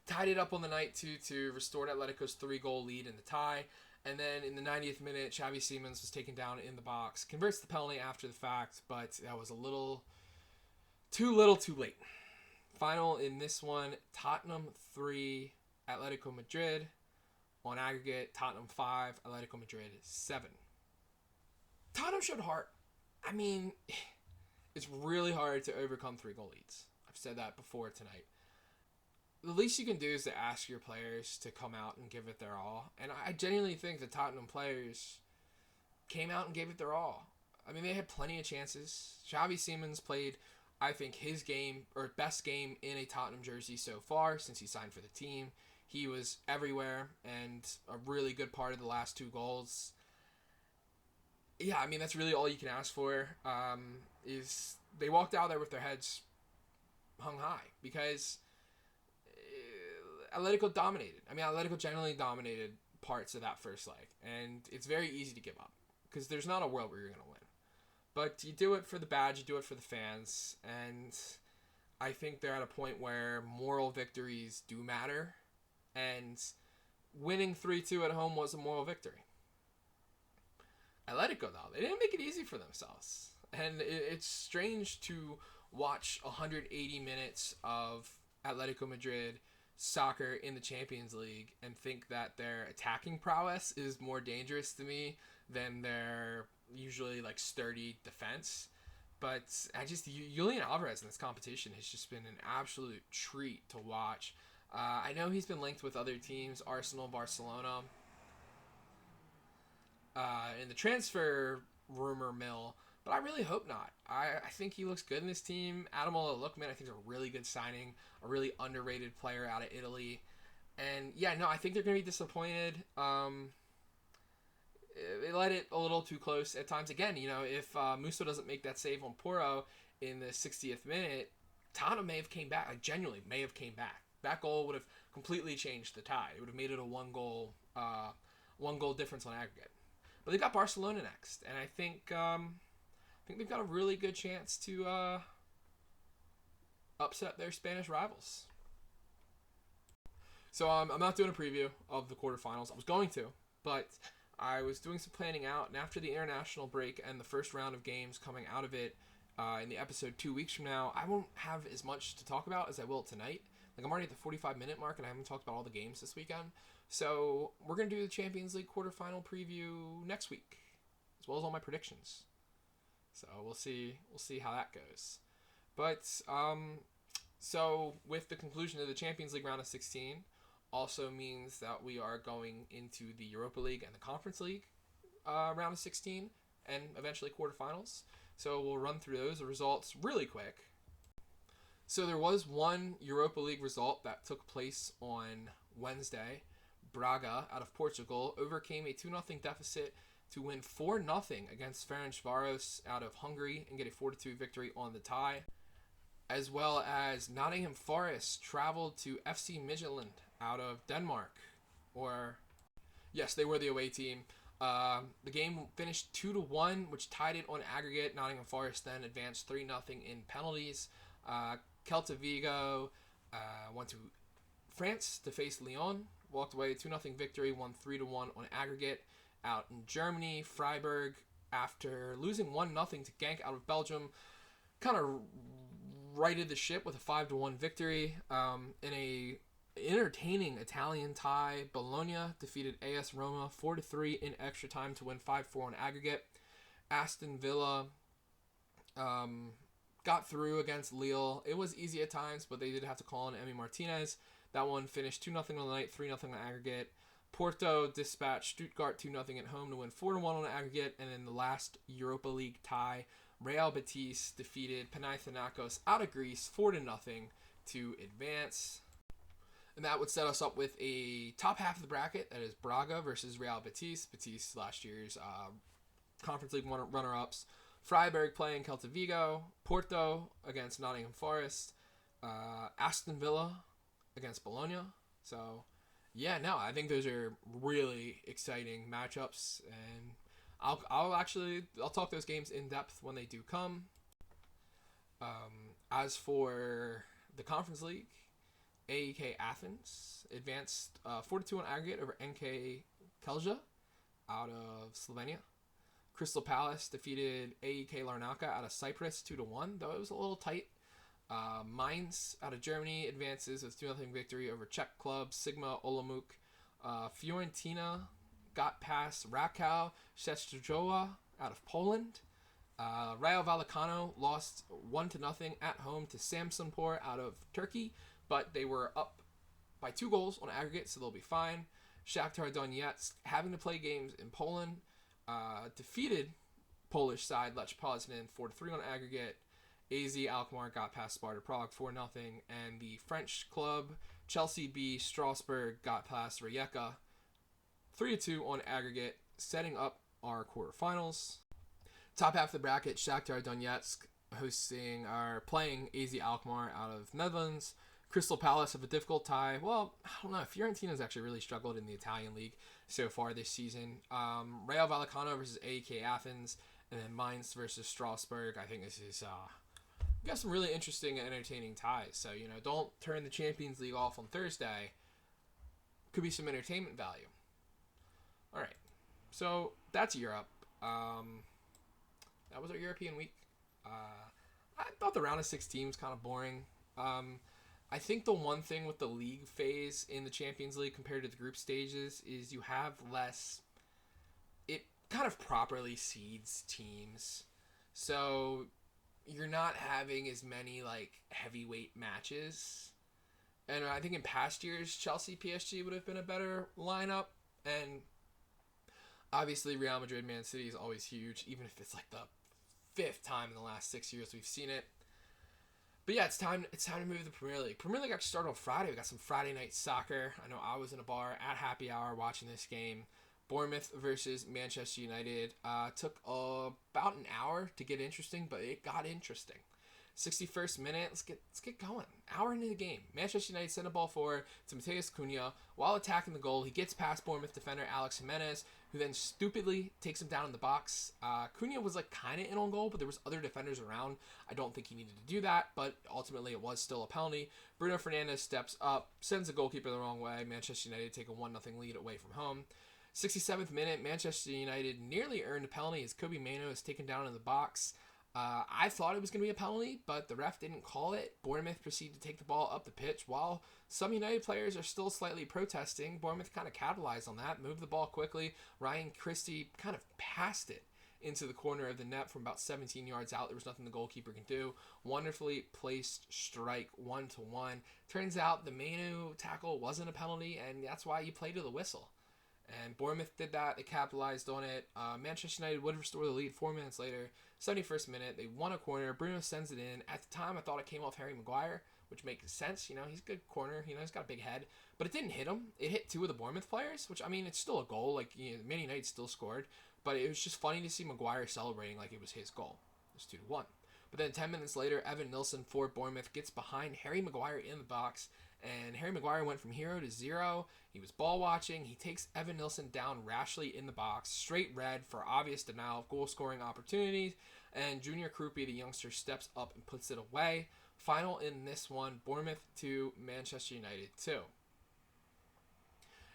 Speaker 1: Tied it up on the night 2-2, restored Atletico's 3-goal lead in the tie. And then in the 90th minute, Xavi Simons was taken down in the box. Converts the penalty after the fact, but that was a little too late. Final in this one, Tottenham 3, Atletico Madrid. On aggregate, Tottenham 5, Atletico Madrid 7. Tottenham showed heart. I mean, it's really hard to overcome 3-goal leads. I've said that before tonight. The least you can do is to ask your players to come out and give it their all. And I genuinely think the Tottenham players came out and gave it their all. I mean, they had plenty of chances. Xavi Simons played, I think, his game, or best game in a Tottenham jersey so far since he signed for the team. He was everywhere and a really good part of the last 2 goals. Yeah, I mean, that's really all you can ask for. Is they walked out there with their heads hung high because Atletico dominated. I mean, Atletico generally dominated parts of that first leg, and it's very easy to give up because there's not a world where you're going to win. But you do it for the badge, you do it for the fans, and I think they're at a point where moral victories do matter. And winning 3-2 at home was a moral victory. Atletico, though, they didn't make it easy for themselves. And it's strange to watch 180 minutes of Atletico Madrid soccer in the Champions League and think that their attacking prowess is more dangerous to me than their usually sturdy defense. But Julian Alvarez in this competition has just been an absolute treat to watch. I know he's been linked with other teams, Arsenal, Barcelona, in the transfer rumor mill, but I really hope not. I think he looks good in this team. Ademola Lookman, I think, is a really good signing, a really underrated player out of Italy. And, I think they're going to be disappointed. They let it a little too close at times. Again, if Musso doesn't make that save on Porro in the 60th minute, Tottenham may have came back. Genuinely may have came back. That goal would have completely changed the tie. It would have made it a one goal difference on aggregate. But they've got Barcelona next, and I think they've got a really good chance to upset their Spanish rivals. So I'm not doing a preview of the quarterfinals. I was going to, but I was doing some planning out, and after the international break and the first round of games coming out of it in the episode 2 weeks from now, I won't have as much to talk about as I will tonight. I'm already at the 45-minute mark, and I haven't talked about all the games this weekend. So we're going to do the Champions League quarterfinal preview next week, as well as all my predictions. So we'll see how that goes. But so with the conclusion of the Champions League round of 16, also means that we are going into the Europa League and the Conference League round of 16, and eventually quarterfinals. So we'll run through those results really quick. So there was one Europa League result that took place on Wednesday. Braga, out of Portugal, overcame a 2-0 deficit to win 4-0 against Ferencváros out of Hungary and get a 4-2 victory on the tie. As well as Nottingham Forest traveled to FC Midtjylland out of Denmark. Yes, they were the away team. The game finished 2-1, which tied it on aggregate. Nottingham Forest then advanced 3-0 in penalties. Celta Vigo went to France to face Lyon, walked away 2-0 victory, won 3-1 on aggregate. out in Germany. Freiburg, after losing 1-0 to Genk out of Belgium, kind of righted the ship with a 5-1 victory. In a entertaining Italian tie, Bologna defeated AS Roma 4-3 in extra time to win 5-4 on aggregate. Aston Villa got through against Lille. It was easy at times, but they did have to call on Emi Martinez. That one finished 2-0 on the night, 3-0 on aggregate. Porto dispatched Stuttgart 2-0 at home to win 4-1 on aggregate. And in the last Europa League tie, Real Betis defeated Panathinaikos out of Greece 4-0 to advance. And that would set us up with a top half of the bracket. That is Braga versus Real Betis. Betis last year's Conference League runner-ups. Freiburg playing Celta Vigo. Porto against Nottingham Forest. Aston Villa against Bologna. So, yeah, no, I think those are really exciting matchups. And I'll talk those games in depth when they do come. As for the Conference League, AEK Athens advanced 4-2 on aggregate over NK Kelja out of Slovenia. Crystal Palace defeated AEK Larnaca out of Cyprus 2-1, though it was a little tight. Mainz out of Germany advances with 2-0 victory over Czech club Sigma Olomouc. Fiorentina got past Rakow Szczecinowa out of Poland. Rayo Vallecano lost 1-0 at home to Samsunspor out of Turkey, but they were up by 2 goals on aggregate, so they'll be fine. Shakhtar Donetsk, having to play games in Poland, defeated Polish side Lech Poznan 4-3 on aggregate. AZ Alkmaar got past Sparta Prague 4-0, and the French club Chelsea B Strasbourg got past Rijeka 3-2 on aggregate, setting up our quarterfinals. Top half of the bracket, Shakhtar Donetsk playing AZ Alkmaar out of Netherlands. Crystal Palace have a difficult tie. Well, I don't know. Fiorentina's actually really struggled in the Italian league so far this season. Rayo Vallecano versus AEK Athens, and then Mainz versus Strasbourg. I think this is we got some really interesting and entertaining ties. So, don't turn the Champions League off on Thursday. Could be some entertainment value. All right. So, that's Europe. That was our European week. I thought the round of 6 teams kind of boring. I think the one thing with the league phase in the Champions League compared to the group stages is you have less. It kind of properly seeds teams. So you're not having as many heavyweight matches. And I think in past years, Chelsea PSG would have been a better lineup. And obviously Real Madrid Man City is always huge, even if it's the 5th time in the last 6 years we've seen it. But yeah, it's time to move to the Premier League. Premier League actually started on Friday. We got some Friday night soccer. I know I was in a bar at happy hour watching this game. Bournemouth versus Manchester United. Took about an hour to get interesting, but it got interesting. 61st minute, let's get going. Hour into the game. Manchester United send a ball forward to Mateus Cunha. While attacking the goal, he gets past Bournemouth defender Alex Jimenez, who then stupidly takes him down in the box. Cunha was kind of in on goal, but there was other defenders around. I don't think he needed to do that, but ultimately it was still a penalty. Bruno Fernandes steps up, sends the goalkeeper the wrong way. Manchester United take a 1-0 lead away from home. 67th minute, Manchester United nearly earned a penalty as Kobe Mainoo is taken down in the box. I thought it was going to be a penalty, but the ref didn't call it. Bournemouth proceeded to take the ball up the pitch. While some United players are still slightly protesting, Bournemouth kind of capitalized on that, moved the ball quickly. Ryan Christie kind of passed it into the corner of the net from about 17 yards out. There was nothing the goalkeeper can do. Wonderfully placed strike, 1-1. Turns out the Mainoo tackle wasn't a penalty, and that's why you play to the whistle. And Bournemouth did that. They capitalized on it. Manchester United would restore the lead 4 minutes later. 71st minute, they won a corner. Bruno sends it in. At the time, I thought it came off Harry Maguire, which makes sense. He's a good corner. He's got a big head. But it didn't hit him. It hit 2 of the Bournemouth players, which, it's still a goal. Man United still scored. But it was just funny to see Maguire celebrating like it was his goal. It was 2-1. But then 10 minutes later, Evan Nilsson for Bournemouth gets behind Harry Maguire in the box. And Harry Maguire went from hero to zero. He was ball watching. He takes Evan Nilsson down rashly in the box. Straight red for obvious denial of goal scoring opportunities. And Junior Krupi, the youngster, steps up and puts it away. Final in this one, Bournemouth 2, Manchester United 2.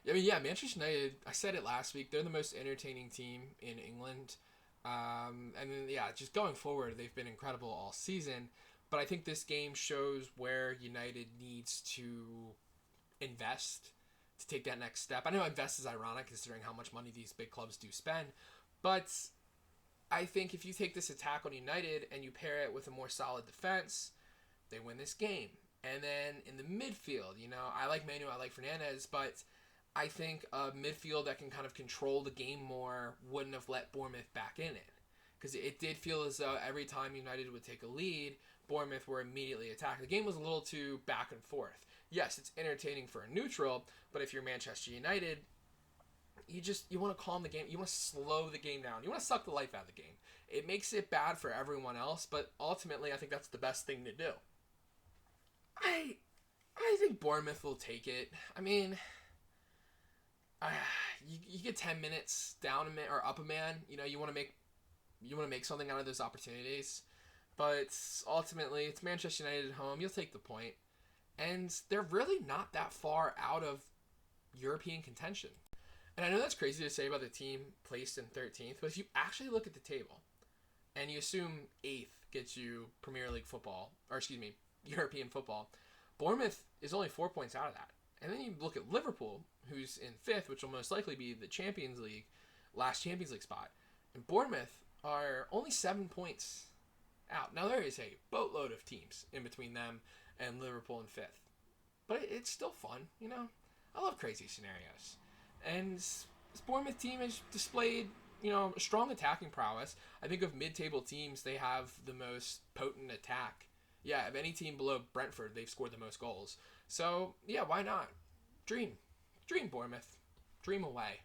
Speaker 1: I mean, yeah, Manchester United, I said it last week, they're the most entertaining team in England. And then, yeah, just going forward, they've been incredible all season. But I think this game shows where United needs to invest to take that next step. I know invest is ironic considering how much money these big clubs do spend. But I think if you take this attack on United and you pair it with a more solid defense, they win this game. And then in the midfield, I like Manu, I like Fernandez, but I think a midfield that can kind of control the game more wouldn't have let Bournemouth back in it. Because it did feel as though every time United would take a lead, Bournemouth were immediately attacked. The game was a little too back and forth. Yes, it's entertaining for a neutral, but if you're Manchester United, you want to calm the game. You want to slow the game down. You want to suck the life out of the game. It makes it bad for everyone else, but ultimately I think that's the best thing to do. I think Bournemouth will take it. I mean, you get 10 minutes down a man or up a man. You want to make something out of those opportunities. But ultimately, it's Manchester United at home. You'll take the point. And they're really not that far out of European contention. And I know that's crazy to say about the team placed in 13th, but if you actually look at the table and you assume 8th gets you European football, Bournemouth is only 4 points out of that. And then you look at Liverpool, who's in 5th, which will most likely be the last Champions League spot. And Bournemouth are only 7 points out. Now, there is a boatload of teams in between them and Liverpool in 5th. But it's still fun, I love crazy scenarios. And this Bournemouth team has displayed, a strong attacking prowess. I think of mid-table teams, they have the most potent attack. Yeah, of any team below Brentford, they've scored the most goals. So, yeah, why not? Dream, Bournemouth. Dream away.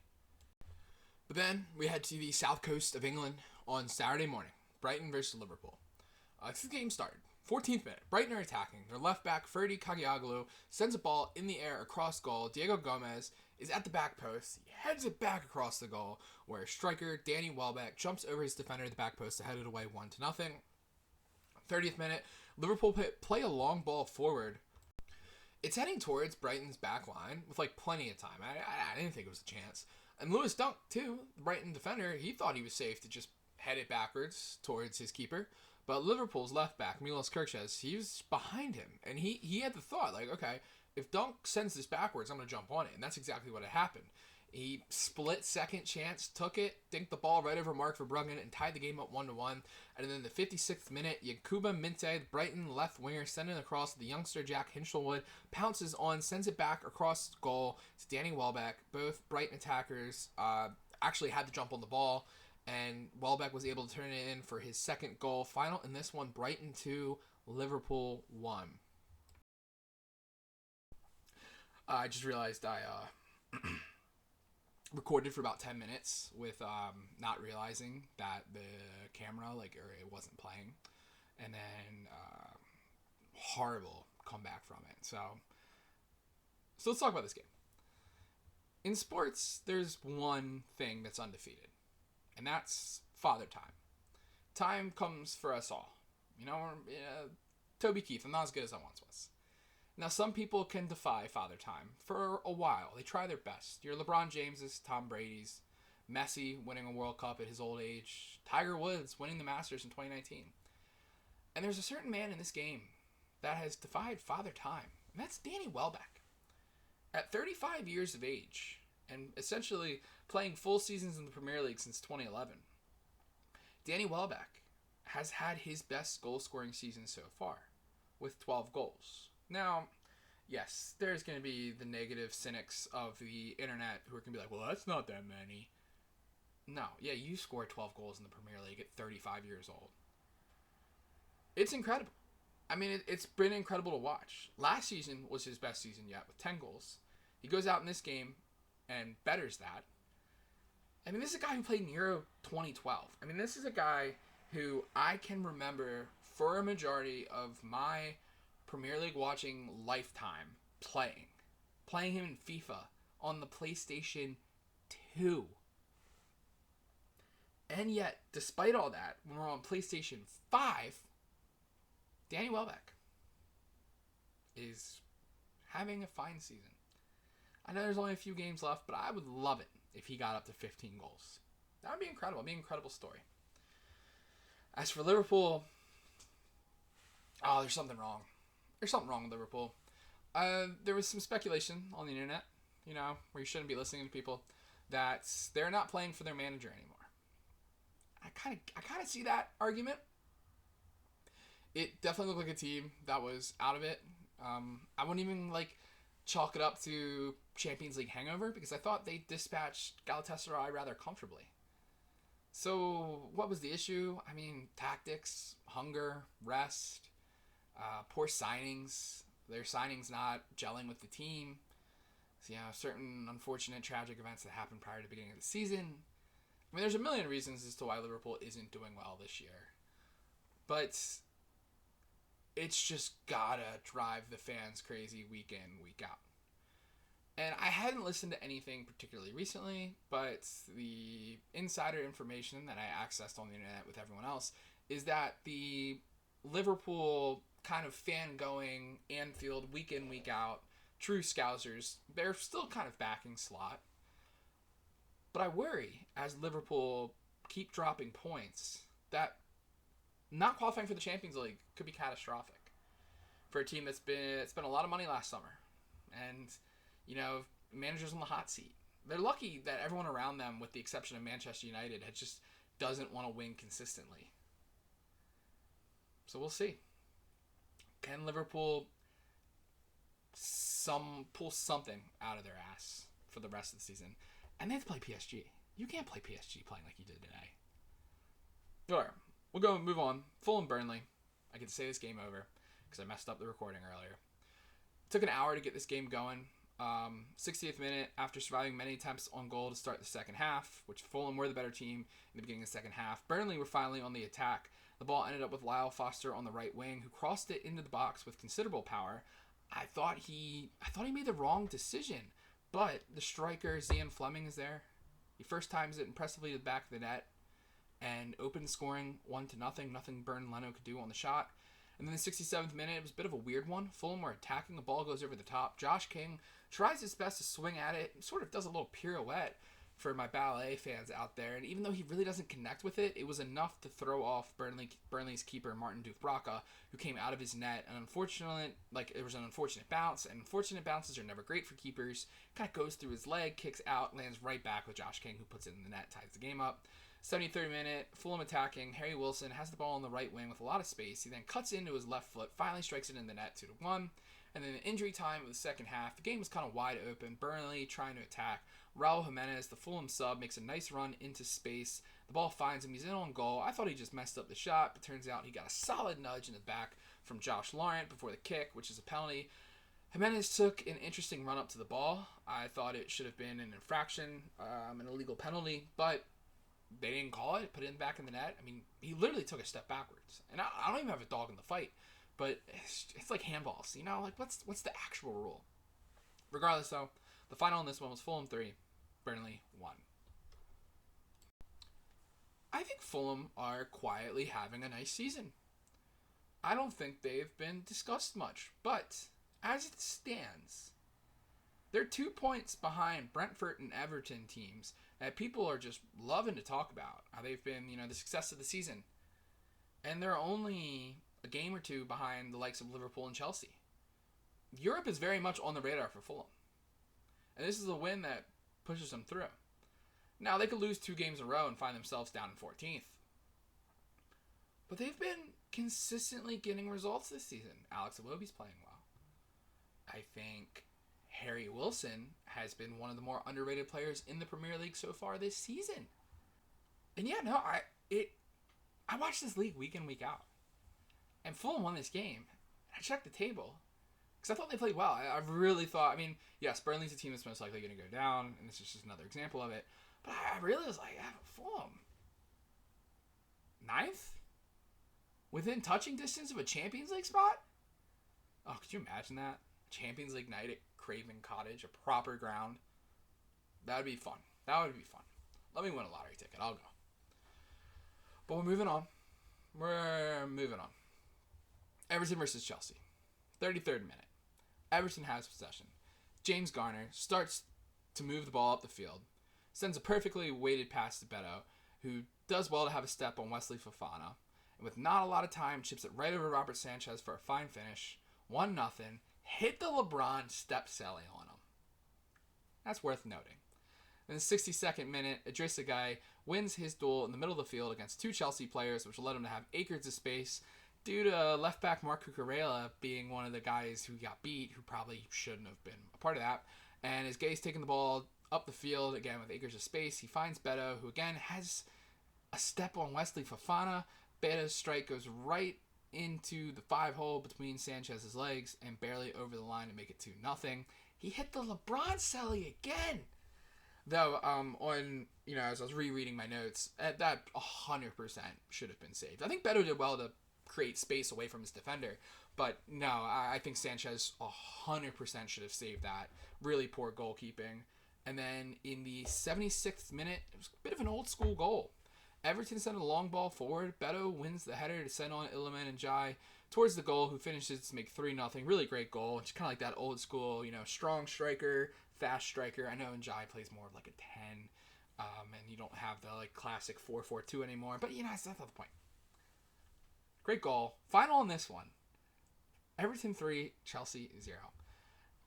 Speaker 1: But then we head to the south coast of England on Saturday morning. Brighton versus Liverpool. The game started. 14th minute. Brighton are attacking. Their left back, Ferdy Kagioglu, sends a ball in the air across goal. Diego Gomez is at the back post. He heads it back across the goal, where striker Danny Welbeck jumps over his defender at the back post to head it away 1-0. 30th minute. Liverpool play a long ball forward. It's heading towards Brighton's back line with plenty of time. I didn't think it was a chance. And Lewis Dunk, too, the Brighton defender, he thought he was safe to just head it backwards towards his keeper. But Liverpool's left back, Milos Kerkez, he was behind him. And he had the thought, okay, if Dunk sends this backwards, I'm going to jump on it. And that's exactly what had happened. He split second chance, took it, dinked the ball right over Mark Verbruggen, and tied the game up 1-1. And then in the 56th minute, Yankuba Minte, the Brighton left winger, sending it across the youngster Jack Hinchelwood, pounces on, sends it back across goal to Danny Welbeck. Both Brighton attackers actually had to jump on the ball. And Welbeck was able to turn it in for his second goal. Final in this one, Brighton 2, Liverpool 1. I just realized I recorded for about 10 minutes with not realizing that the camera, or it wasn't playing. And then horrible comeback from it. So let's talk about this game. In sports, there's one thing that's undefeated. And that's Father Time. Time comes for us all. Toby Keith, I'm not as good as I once was. Now, some people can defy Father Time for a while. They try their best. Your LeBron Jameses, Tom Brady's, Messi winning a World Cup at his old age, Tiger Woods winning the Masters in 2019. And there's a certain man in this game that has defied Father Time, and that's Danny Welbeck. At 35 years of age, and essentially playing full seasons in the Premier League since 2011, Danny Welbeck has had his best goal-scoring season so far, with 12 goals. Now, yes, there's going to be the negative cynics of the internet who are going to be like, well, that's not that many. No, yeah, you scored 12 goals in the Premier League at 35 years old. It's incredible. I mean, it's been incredible to watch. Last season was his best season yet with 10 goals. He goes out in this game and betters that. I mean, this is a guy who played in Euro 2012. I mean, this is a guy who I can remember for a majority of my Premier League watching lifetime playing him in FIFA on the PlayStation 2. And yet, despite all that, when we're on PlayStation 5, Danny Welbeck is having a fine season. I know there's only a few games left, but I would love it if he got up to 15 goals. That would be incredible. It'd be an incredible story. As for Liverpool, there's something wrong. There's something wrong with Liverpool. There was some speculation on the internet, where you shouldn't be listening to people, that they're not playing for their manager anymore. I kind of see that argument. It definitely looked like a team that was out of it. I wouldn't even chalk it up to Champions League hangover, because I thought they dispatched Galatasaray rather comfortably. So what was the issue? I mean, tactics, hunger, rest, poor signings. Their signings not gelling with the team. So, certain unfortunate tragic events that happened prior to the beginning of the season. I mean, there's a million reasons as to why Liverpool isn't doing well this year. But it's just gotta drive the fans crazy week in, week out. And I hadn't listened to anything particularly recently, but the insider information that I accessed on the internet with everyone else is that the Liverpool kind of fan-going Anfield week in, week out, true Scousers, they're still kind of backing Slot. But I worry, as Liverpool keep dropping points, that not qualifying for the Champions League could be catastrophic for a team that's spent a lot of money last summer. And, managers on the hot seat. They're lucky that everyone around them, with the exception of Manchester United, just doesn't want to win consistently. So we'll see. Can Liverpool pull something out of their ass for the rest of the season? And they have to play PSG. You can't play PSG playing like you did today. Alright, we'll move on. Fulham Burnley. I could say this game over because I messed up the recording earlier. It took an hour to get this game going. 60th minute, after surviving many attempts on goal to start the second half, which Fulham were the better team in the beginning of the second half. Burnley were finally on the attack. The ball ended up with Lyle Foster on the right wing, who crossed it into the box with considerable power. I thought he made the wrong decision, but the striker, Zian Fleming, is there. He first times it impressively to the back of the net and opened scoring 1-0. Nothing Burn Leno could do on the shot. And then the 67th minute, it was a bit of a weird one. Fulham were attacking. The ball goes over the top. Josh King tries his best to swing at it. Sort of does a little pirouette for my ballet fans out there. And even though he really doesn't connect with it, it was enough to throw off Burnley's keeper, Martin Dufbraka, who came out of his net. And it was an unfortunate bounce. And unfortunate bounces are never great for keepers. Kind of goes through his leg, kicks out, lands right back with Josh King, who puts it in the net, ties the game up. 73rd minute, Fulham attacking. Harry Wilson has the ball on the right wing with a lot of space. He then cuts into his left foot, finally strikes it in the net 2-1. And then the injury time of the second half, the game was kind of wide open. Burnley trying to attack. Raul Jimenez, the Fulham sub, makes a nice run into space. The ball finds him. He's in on goal. I thought he just messed up the shot, but turns out he got a solid nudge in the back from Josh Laurent before the kick, which is a penalty. Jimenez took an interesting run up to the ball. I thought it should have been an infraction, an illegal penalty, but they didn't call it, put it back in the net. I mean, he literally took a step backwards. And I don't even have a dog in the fight, but it's like handballs, what's the actual rule? Regardless, though, the final in this one was Fulham 3, Burnley 1. I think Fulham are quietly having a nice season. I don't think they've been discussed much, but as it stands, they're 2 points behind Brentford and Everton teams that people are just loving to talk about. How they've been, the success of the season. And they're only a game or two behind the likes of Liverpool and Chelsea. Europe is very much on the radar for Fulham. And this is a win that pushes them through. Now, they could lose 2 games in a row and find themselves down in 14th. But they've been consistently getting results this season. Alex Iwobi's playing well. I think Harry Wilson has been one of the more underrated players in the Premier League so far this season. And I watched this league week in, week out. And Fulham won this game. I checked the table because I thought they played well. I really thought, yes, Burnley's a team that's most likely going to go down, and this is just another example of it. But I really was like, Fulham. 9th? Within touching distance of a Champions League spot? Oh, could you imagine that? Champions League night at Craven Cottage, a proper ground. That would be fun. Let me win a lottery ticket. I'll go. But we're moving on. Everton versus Chelsea. 33rd minute. Everton has possession. James Garner starts to move the ball up the field, sends a perfectly weighted pass to Beto, who does well to have a step on Wesley Fofana, and with not a lot of time, chips it right over Robert Sanchez for a fine finish. 1-0. Hit the LeBron step celly on him. That's worth noting. In the 62nd minute, Idrissa Gueye wins his duel in the middle of the field against two Chelsea players, which led him to have acres of space due to left back Marc Cucurella being one of the guys who got beat, who probably shouldn't have been a part of that. And as Gueye's taking the ball up the field, again with acres of space, he finds Beto, who again has a step on Wesley Fofana. Beto's strike goes right into the 5-hole between Sanchez's legs and barely over the line to make it 2-0. He hit the LeBron celly again. Though, as I was rereading my notes, that 100% should have been saved. I think Beto did well to create space away from his defender, but no, I think Sanchez 100% should have saved that. Really poor goalkeeping. And then in the 76th minute, it was a bit of an old school goal. Everton sent a long ball forward. Beto wins the header to send on Iliman and Jai towards the goal, who finishes to make 3-0. Really great goal. It's kind of like that old school, strong striker, fast striker. I know Njai plays more of like a 10, and you don't have the classic 4-4-2 anymore. But that's not the point. Great goal. Final on this one. Everton 3, Chelsea 0.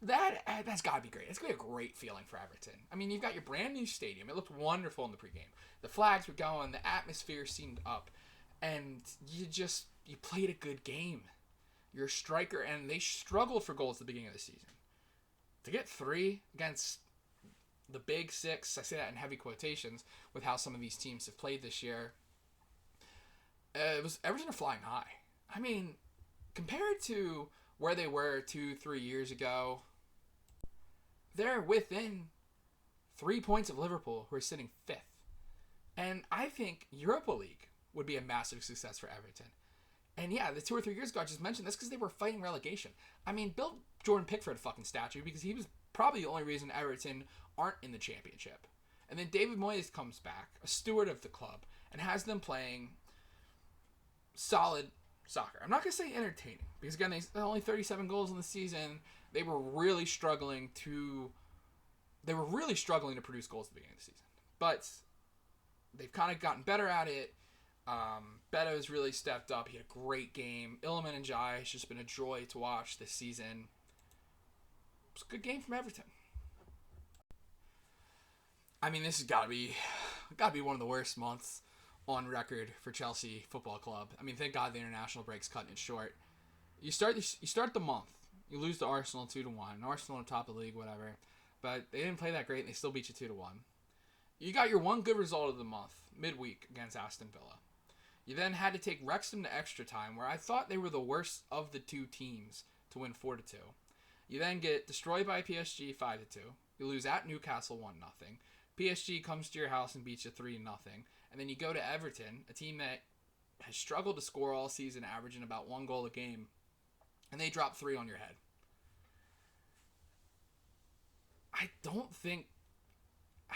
Speaker 1: That's got to be great. It's going to be a great feeling for Everton. I mean, you've got your brand new stadium. It looked wonderful in the pregame. The flags were going. The atmosphere seemed up. And you played a good game. You're a striker, and they struggled for goals at the beginning of the season. To get 3 against the big 6, I say that in heavy quotations, with how some of these teams have played this year, Everton are flying high. I mean, compared to where they were 2-3 years ago, they're within 3 points of Liverpool, who are sitting 5th. And I think Europa League would be a massive success for Everton. And yeah, the 2 or 3 years ago, I just mentioned this because they were fighting relegation. I mean, build Jordan Pickford a fucking statue, because he was probably the only reason Everton aren't in the championship. And then David Moyes comes back, a steward of the club, and has them playing solid soccer. I'm not going to say entertaining, because again, they only 37 goals in the season. They were really struggling to produce goals at the beginning of the season. But they've kind of gotten better at it. Beto's really stepped up. He had a great game. Iliman and Jai has just been a joy to watch this season. It's a good game from Everton. I mean, this has got to be one of the worst months on record for Chelsea Football Club. I mean, thank God the international break's cutting it short. You start the month. You lose to Arsenal 2-1. Arsenal on top of the league, whatever. But they didn't play that great, and they still beat you 2-1. You got your one good result of the month, midweek, against Aston Villa. You then had to take Wrexham to extra time, where I thought they were the worst of the two teams, to win 4-2. You then get destroyed by PSG 5-2. You lose at Newcastle 1-0. PSG comes to your house and beats you 3-0. And then you go to Everton, a team that has struggled to score all season, averaging about 1 goal a game, and they drop 3 on your head. I don't think...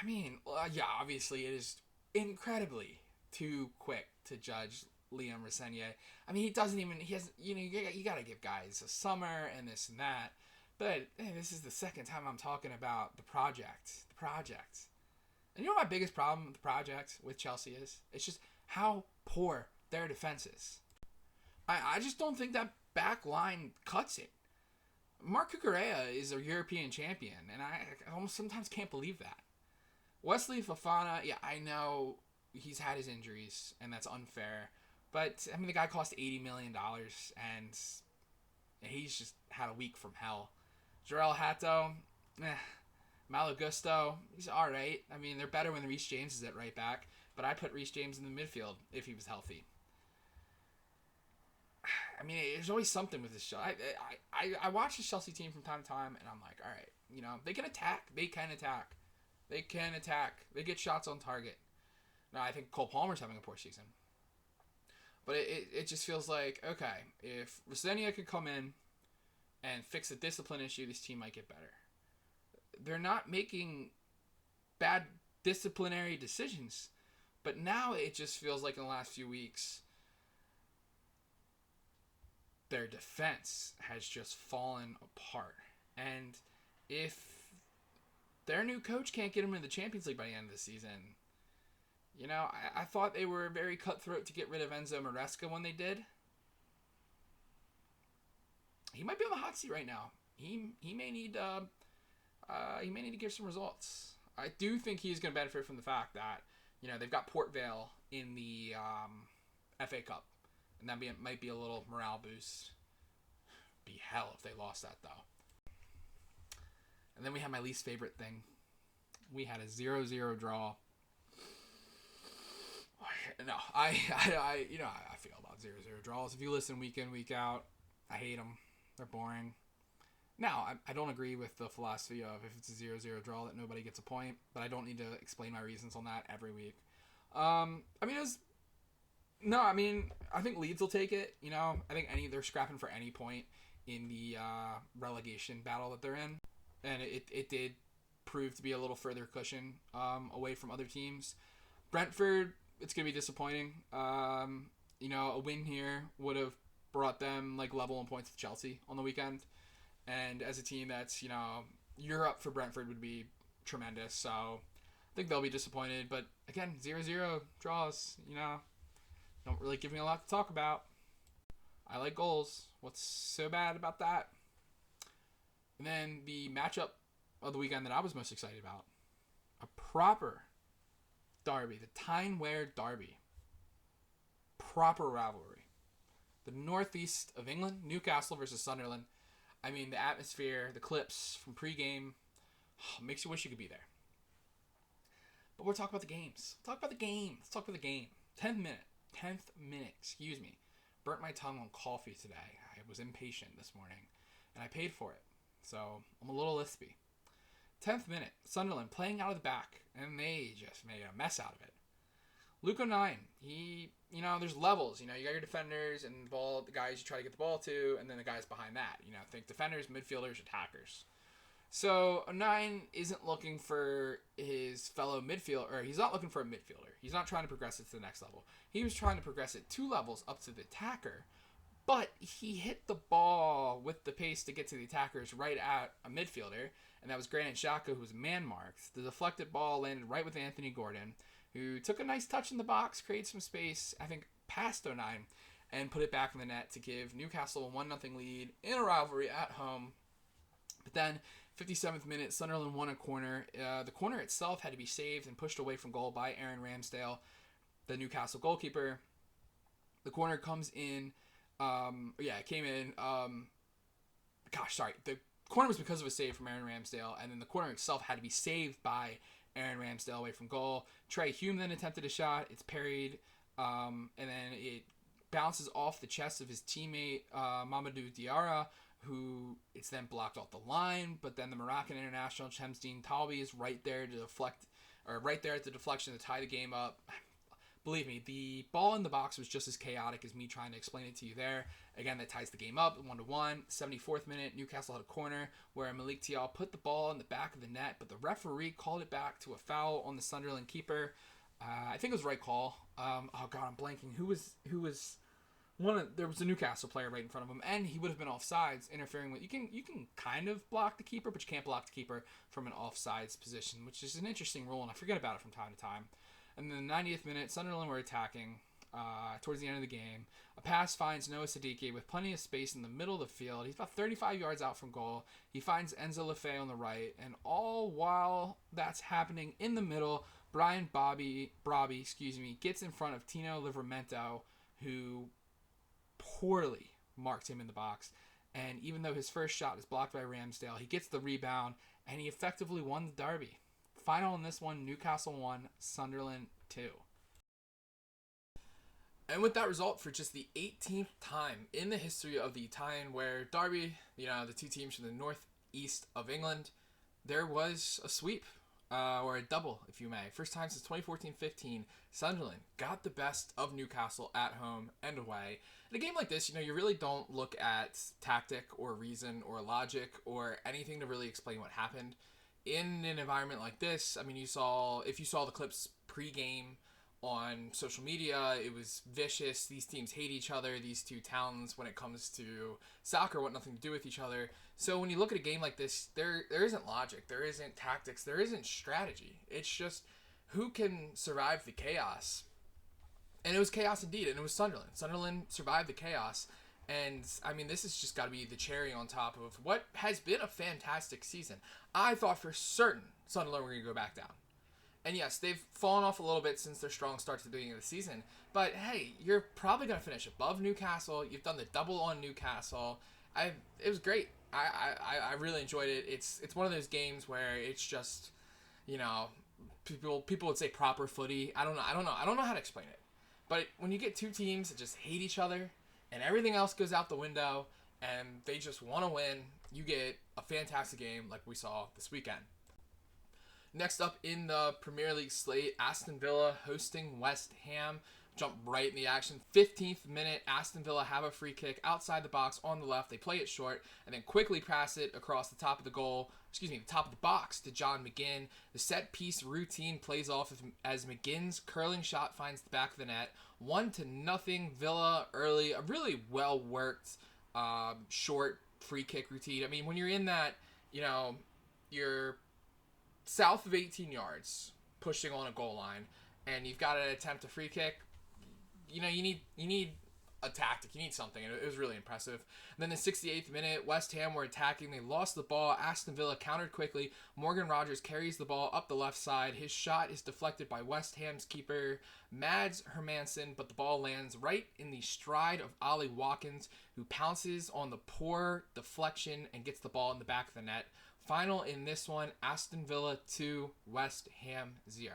Speaker 1: I mean, yeah, obviously it is incredibly too quick to judge Liam Rosenior. I mean, you got to give guys a summer and this and that. But this is the second time I'm talking about the project. And you know what my biggest problem with the project with Chelsea is? It's just how poor their defense is. I just don't think that back line cuts it. Marc Cucurella is a European champion, and I almost sometimes can't believe that. Wesley Fofana, yeah, I know he's had his injuries, and that's unfair. But, I mean, the guy cost $80 million, and he's just had a week from hell. Jarell Hato, Malo Gusto, he's alright. I mean, they're better when Reece James is at right back, but I put Reece James in the midfield if he was healthy. I mean, there's always something with this show. I watch the Chelsea team from time to time, and I'm like, alright, they can attack. They get shots on target. Now, I think Cole Palmer's having a poor season. But it just feels like, okay, if Rosenior could come in and fix the discipline issue, this team might get better. They're not making bad disciplinary decisions. But now it just feels like in the last few weeks, their defense has just fallen apart. And if their new coach can't get them in the Champions League by the end of the season. You know, I thought they were very cutthroat to get rid of Enzo Maresca when they did. He might be on the hot seat right now. He may need to give some results. I do think he's going to benefit from the fact that, you know, they've got Port Vale in the FA Cup, and that might be a little morale boost. Be hell if they lost that, though. And then we had my least favorite thing. We had a 0-0 draw. No, I feel about 0-0 draws. If you listen week in, week out, I hate them. They're boring. Now, I don't agree with the philosophy of if it's a 0-0 draw that nobody gets a point, but I don't need to explain my reasons on that every week. I think Leeds will take it. You know, I think they're scrapping for any point in the relegation battle that they're in, and it did prove to be a little further cushion away from other teams. Brentford, it's gonna be disappointing. You know, a win here would have brought them like level in points with Chelsea on the weekend, and as a team that's, you know, Europe for Brentford would be tremendous. So I think they'll be disappointed. But again, 0-0 draws, you know, don't really give me a lot to talk about. I like goals. What's so bad about that? And then the matchup of the weekend that I was most excited about, a proper derby, the Tyne-Wear derby. Proper rivalry. The northeast of England, Newcastle versus Sunderland. I mean, the atmosphere, the clips from pregame, makes you wish you could be there. But we're talking about the games. Let's talk about the game. 10th minute, excuse me. Burnt my tongue on coffee today. I was impatient this morning, and I paid for it. So, I'm a little lispy. 10th minute, Sunderland playing out of the back, and they just made a mess out of it. Luke O'Nien, there's levels. You know, you got your defenders and the guys you try to get the ball to, and then the guys behind that. You know, think defenders, midfielders, attackers. So O'Nien isn't looking for his fellow midfielder, or he's not looking for a midfielder. He's not trying to progress it to the next level. He was trying to progress it 2 levels up to the attacker, but he hit the ball with the pace to get to the attackers right at a midfielder, and that was Granit Xhaka, who was man-marked. The deflected ball landed right with Anthony Gordon, who took a nice touch in the box, created some space, I think past O'Nien, and put it back in the net to give Newcastle a 1-0 lead in a rivalry at home. But then, 57th minute, Sunderland won a corner. The corner itself had to be saved and pushed away from goal by Aaron Ramsdale, the Newcastle goalkeeper. The corner comes in. It came in. The corner was because of a save from Aaron Ramsdale, and then the corner itself had to be saved by Aaron Ramsdale away from goal. Trey Hume then attempted a shot. It's parried, and then it bounces off the chest of his teammate, Mamadou Diarra, who it's then blocked off the line, but then the Moroccan international Chemsdine Talbi is right there at the deflection to tie the game up. Believe me, the ball in the box was just as chaotic as me trying to explain it to you there. Again, that ties the game up 1-1. 74th minute, Newcastle had a corner where Malik Tial put the ball in the back of the net, but the referee called it back to a foul on the Sunderland keeper. I think it was the right call. I'm blanking. Who was there was a Newcastle player right in front of him, and he would have been offsides, interfering with. You can kind of block the keeper, but you can't block the keeper from an offsides position, which is an interesting rule, and I forget about it from time to time. And then the 90th minute, Sunderland were attacking towards the end of the game. A pass finds Noah Siddiqui with plenty of space in the middle of the field. He's about 35 yards out from goal. He finds Enzo Lefebvre on the right, and all while that's happening in the middle, Brian Brobby, gets in front of Tino Livramento, who poorly marked him in the box. And even though his first shot is blocked by Ramsdale, he gets the rebound, and he effectively won the derby. Final in this one, Newcastle 1, Sunderland 2. And with that result, for just the 18th time in the history of the Tyne-Wear derby, the two teams from the northeast of England, there was a sweep, or a double, if you may. First time since 2014-15, Sunderland got the best of Newcastle at home and away. In a game like this, you really don't look at tactic or reason or logic or anything to really explain what happened. In an environment like this, if you saw the clips pre-game on social media. It was vicious. These teams hate each other. These two towns, when it comes to soccer, want nothing to do with each other. So when you look at a game like this, there isn't logic. There isn't tactics. There isn't strategy. It's just who can survive the chaos. And it was chaos indeed, and it was Sunderland. Sunderland survived the chaos. And, I mean, this has just got to be the cherry on top of what has been a fantastic season. I thought for certain Sunderland were going to go back down. And yes, they've fallen off a little bit since their strong start to the beginning of the season. But hey, you're probably going to finish above Newcastle. You've done the double on Newcastle. It was great. I really enjoyed it. It's one of those games where it's just, you know, people would say proper footy. I don't know how to explain it. But when you get two teams that just hate each other and everything else goes out the window and they just want to win, you get a fantastic game like we saw this weekend. Next up in the Premier League slate, Aston Villa hosting West Ham. Jump right in the action. 15th minute, Aston Villa have a free kick outside the box on the left. They play it short and then quickly pass it across the top of the top of the box to John McGinn. The set piece routine plays off as McGinn's curling shot finds the back of the net. 1-0 Villa early. A really well worked short free kick routine. I mean, when you're in that, you know, you're south of 18 yards pushing on a goal line and you've got to attempt a free kick, you know, you need a tactic. You need something, and it was really impressive. And then the 68th minute, West Ham were attacking. They lost the ball. Aston Villa countered quickly. Morgan Rogers carries the ball up the left side. His shot is deflected by West Ham's keeper, Mads Hermansen, but the ball lands right in the stride of Ollie Watkins, who pounces on the poor deflection and gets the ball in the back of the net. Final in this one, Aston Villa 2, West Ham 0.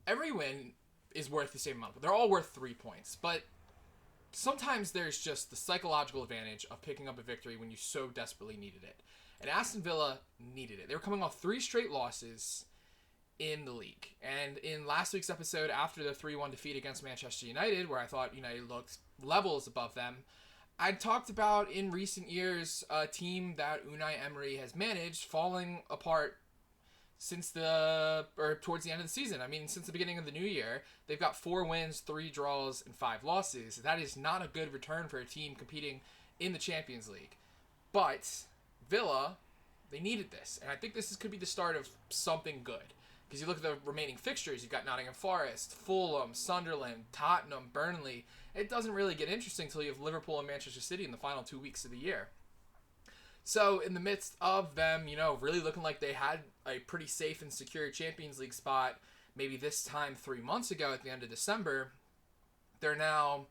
Speaker 1: Every win is worth the same amount, but they're all worth 3 points. But sometimes there's just the psychological advantage of picking up a victory when you so desperately needed it. And Aston Villa needed it. They were coming off 3 straight losses in the league. And in last week's episode, after the 3-1 defeat against Manchester United, where I thought United looked levels above them, I talked about in recent years a team that Unai Emery has managed falling apart towards the end of the season. I mean, since the beginning of the new year, they've got 4 wins, 3 draws, and 5 losses. That is not a good return for a team competing in the Champions League. But Villa, they needed this, and I think this could be the start of something good. Because you look at the remaining fixtures, you've got Nottingham Forest, Fulham, Sunderland, Tottenham, Burnley. It doesn't really get interesting until you have Liverpool and Manchester City in the final 2 weeks of the year. So in the midst of them, really looking like they had a pretty safe and secure Champions League spot, maybe this time 3 months ago at the end of December, they're now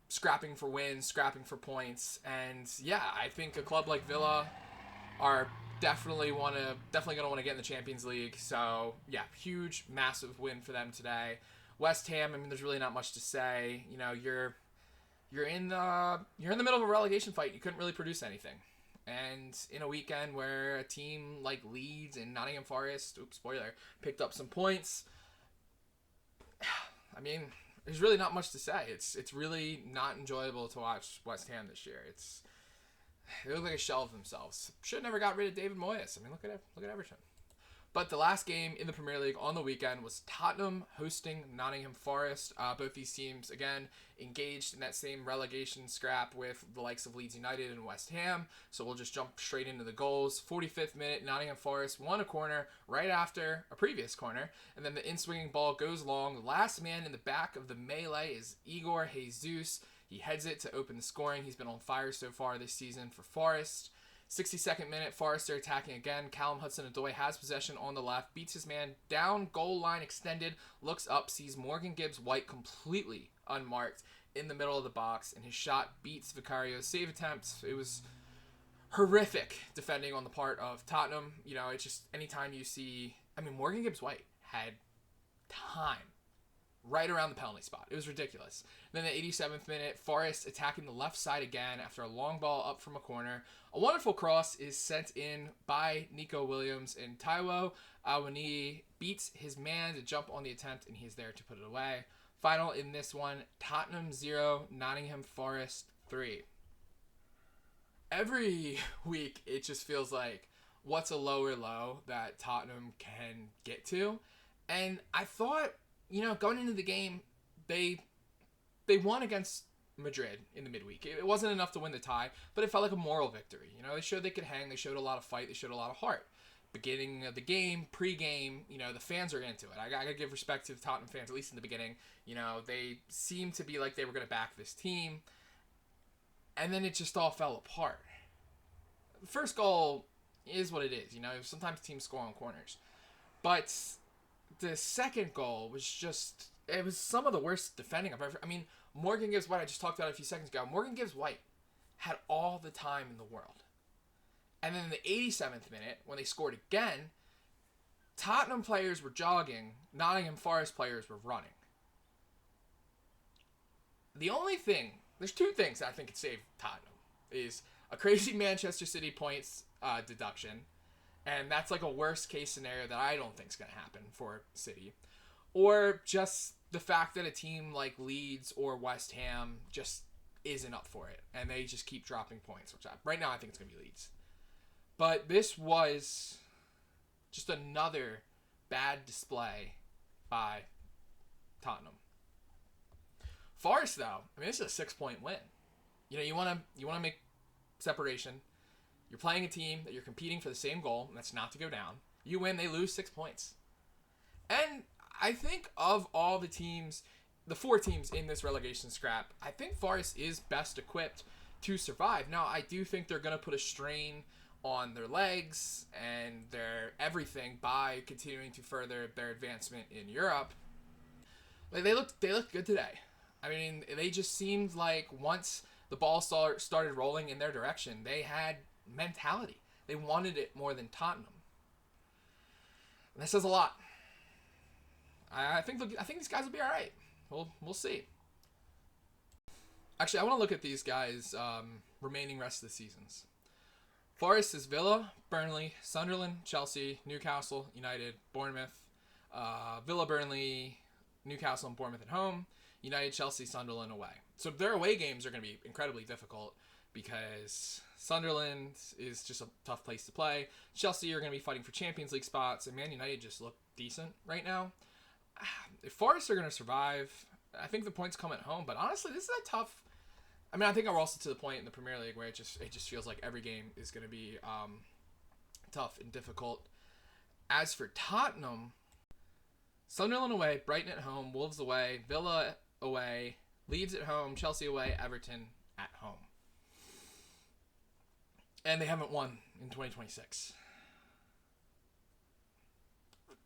Speaker 1: scrapping for wins, scrapping for points. And yeah, I think a club like Villa are definitely going to want to get in the Champions League. So yeah, huge, massive win for them today. West Ham, I mean, there's really not much to say. You're in the middle of a relegation fight. You couldn't really produce anything. And in a weekend where a team like Leeds and Nottingham Forest, picked up some points, I mean, there's really not much to say. It's really not enjoyable to watch West Ham this year. They look like a shell of themselves. Should have never got rid of David Moyes. I mean, look at Everton. But the last game in the Premier League on the weekend was Tottenham hosting Nottingham Forest. Both these teams, again, engaged in that same relegation scrap with the likes of Leeds United and West Ham. So we'll just jump straight into the goals. 45th minute, Nottingham Forest won a corner right after a previous corner. And then the in-swinging ball goes long. The last man in the back of the melee is Igor Jesus. He heads it to open the scoring. He's been on fire so far this season for Forest. 62nd minute, Forest are attacking again. Callum Hudson-Odoi has possession on the left, beats his man down, goal line extended, looks up, sees Morgan Gibbs-White completely unmarked in the middle of the box, and his shot beats Vicario's save attempt. It was horrific defending on the part of Tottenham. It's just anytime you see... I mean, Morgan Gibbs-White had time right around the penalty spot. It was ridiculous. Then the 87th minute, Forest attacking the left side again after a long ball up from a corner. A wonderful cross is sent in by Nico Williams, and Taiwo Awoniyi beats his man to jump on the attempt, and he's there to put it away. Final in this one, Tottenham 0, Nottingham Forest 3. Every week, it just feels like, what's a lower low that Tottenham can get to? And I thought going into the game, they won against Madrid in the midweek. It wasn't enough to win the tie, but it felt like a moral victory. They showed they could hang. They showed a lot of fight. They showed a lot of heart. Beginning of the game, pre-game, the fans are into it. I gotta give respect to the Tottenham fans, at least in the beginning. They seemed to be like they were gonna back this team, and then it just all fell apart. The first goal is what it is. Sometimes teams score on corners, but the second goal was it was some of the worst defending I've ever. Morgan Gibbs White, I just talked about it a few seconds ago. Morgan Gibbs White had all the time in the world. And then in the 87th minute, when they scored again, Tottenham players were jogging, Nottingham Forest players were running. There's two things that I think could save Tottenham. Is a crazy Manchester City points deduction, and that's like a worst case scenario that I don't think is going to happen for City. Or just the fact that a team like Leeds or West Ham just isn't up for it, and they just keep dropping points, which right now I think it's going to be Leeds. But this was just another bad display by Tottenham. Forest, though, this is a 6-point win. You want to make separation. You're playing a team that you're competing for the same goal, and that's not to go down. You win, they lose 6 points. And I think of all the teams, the 4 teams in this relegation scrap, I think Forest is best equipped to survive. Now, I do think they're going to put a strain on their legs and their everything by continuing to further their advancement in Europe. They looked good today. They just seemed like once the ball started rolling in their direction, they had mentality. They wanted it more than Tottenham. And that says a lot. I think these guys will be all right. We'll see. Actually, I want to look at these guys' remaining rest of the seasons. Forest is Villa, Burnley, Sunderland, Chelsea, Newcastle, United, Bournemouth, Villa, Burnley, Newcastle, and Bournemouth at home, United, Chelsea, Sunderland away. So their away games are going to be incredibly difficult because Sunderland is just a tough place to play. Chelsea are going to be fighting for Champions League spots, and Man United just look decent right now. If Forest are going to survive, I think the points come at home, but honestly, this is a tough... I think we're also to the point in the Premier League where it just feels like every game is going to be tough and difficult. As for Tottenham, Sunderland away, Brighton at home, Wolves away, Villa away, Leeds at home, Chelsea away, Everton at home. And they haven't won in 2026.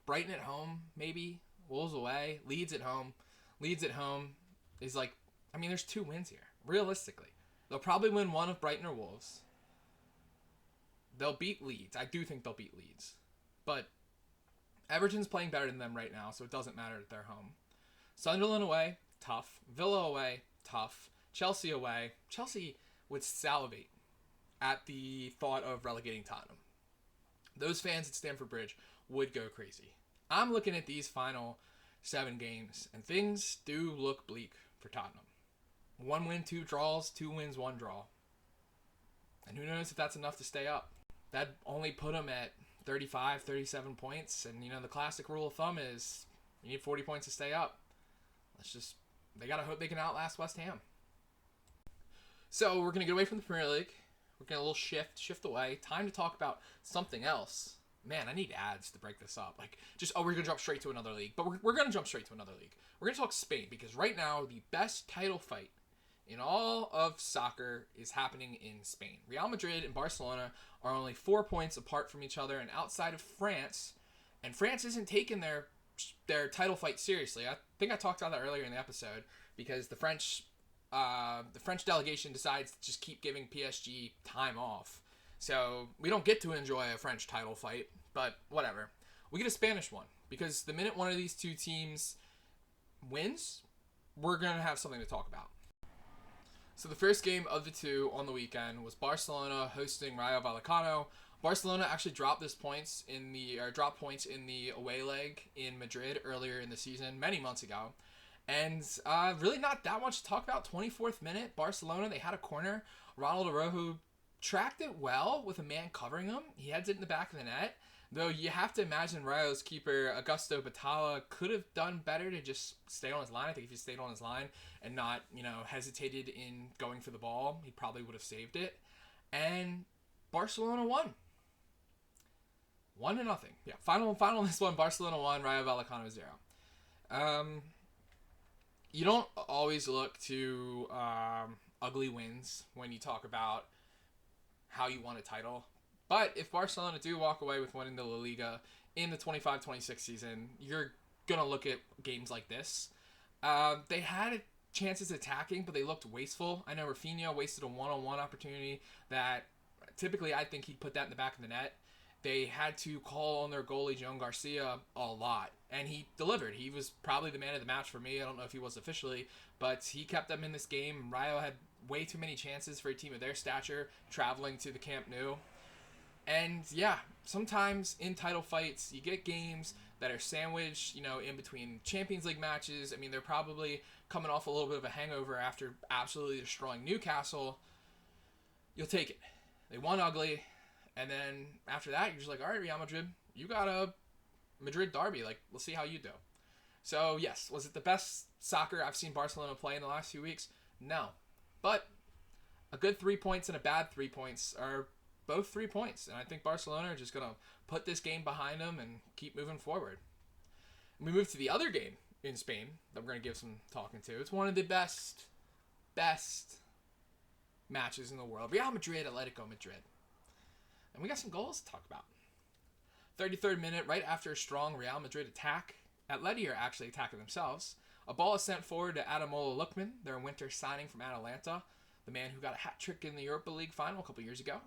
Speaker 1: Brighton at home, maybe. Wolves away, Leeds at home. Leeds at home is like... there's 2 wins here. Realistically, they'll probably win one of Brighton or Wolves. They'll beat Leeds. I do think they'll beat Leeds. But Everton's playing better than them right now, so it doesn't matter that they're home. Sunderland away, tough. Villa away, tough. Chelsea away. Chelsea would salivate at the thought of relegating Tottenham. Those fans at Stamford Bridge would go crazy. I'm looking at these final 7 games, and things do look bleak for Tottenham. 1 win, 2 draws, 2 wins, 1 draw. And who knows if that's enough to stay up. That only put them at 35, 37 points. And, the classic rule of thumb is you need 40 points to stay up. They got to hope they can outlast West Ham. So we're going to get away from the Premier League. We're going to a little shift away. Time to talk about something else. Man, I need ads to break this up. We're going to jump straight to another league. But we're going to jump straight to another league. We're going to talk Spain because right now the best title fight in all of soccer is happening in Spain. Real Madrid and Barcelona are only 4 points apart from each other and outside of France. And France isn't taking their title fight seriously. I think I talked about that earlier in the episode because the French delegation decides to just keep giving PSG time off. So we don't get to enjoy a French title fight, but whatever. We get a Spanish one because the minute one of these 2 teams wins, we're going to have something to talk about. So the first game of the 2 on the weekend was Barcelona hosting Rayo Vallecano. Barcelona actually dropped points in the away leg in Madrid earlier in the season, many months ago. And really not that much to talk about. 24th minute, Barcelona, they had a corner. Ronald Araujo tracked it well with a man covering him. He heads it in the back of the net. Though you have to imagine Rayo's keeper, Augusto Batalla, could have done better to just stay on his line. I think if he stayed on his line and not, hesitated in going for the ball, he probably would have saved it. And Barcelona won. 1-0. Yeah, final in this one, Barcelona 1, Rayo Vallecano 0. You don't always look to ugly wins when you talk about how you won a title. But if Barcelona do walk away with winning the La Liga in the 25-26 season, you're going to look at games like this. They had chances attacking, but they looked wasteful. I know Rafinha wasted a one-on-one opportunity that typically I think he'd put that in the back of the net. They had to call on their goalie, Joan Garcia, a lot. And he delivered. He was probably the man of the match for me. I don't know if he was officially, but he kept them in this game. Rayo had way too many chances for a team of their stature traveling to the Camp Nou. And yeah, sometimes in title fights, you get games that are sandwiched, in between Champions League matches. I mean, they're probably coming off a little bit of a hangover after absolutely destroying Newcastle. You'll take it. They won ugly. And then after that, you're just like, all right, Real Madrid, you got a Madrid derby. Like, we'll see how you do. So, yes, was it the best soccer I've seen Barcelona play in the last few weeks? No. But a good 3 points and a bad 3 points are both 3 points. And I think Barcelona are just going to put this game behind them and keep moving forward. And we move to the other game in Spain that we're going to give some talking to. It's one of the best matches in the world. Real Madrid, Atletico Madrid. And we got some goals to talk about. 33rd minute, right after a strong Real Madrid attack. Atleti are actually attacking themselves. A ball is sent forward to Ademola Lookman, their winter signing from Atalanta, the man who got a hat trick in the Europa League final a couple years ago.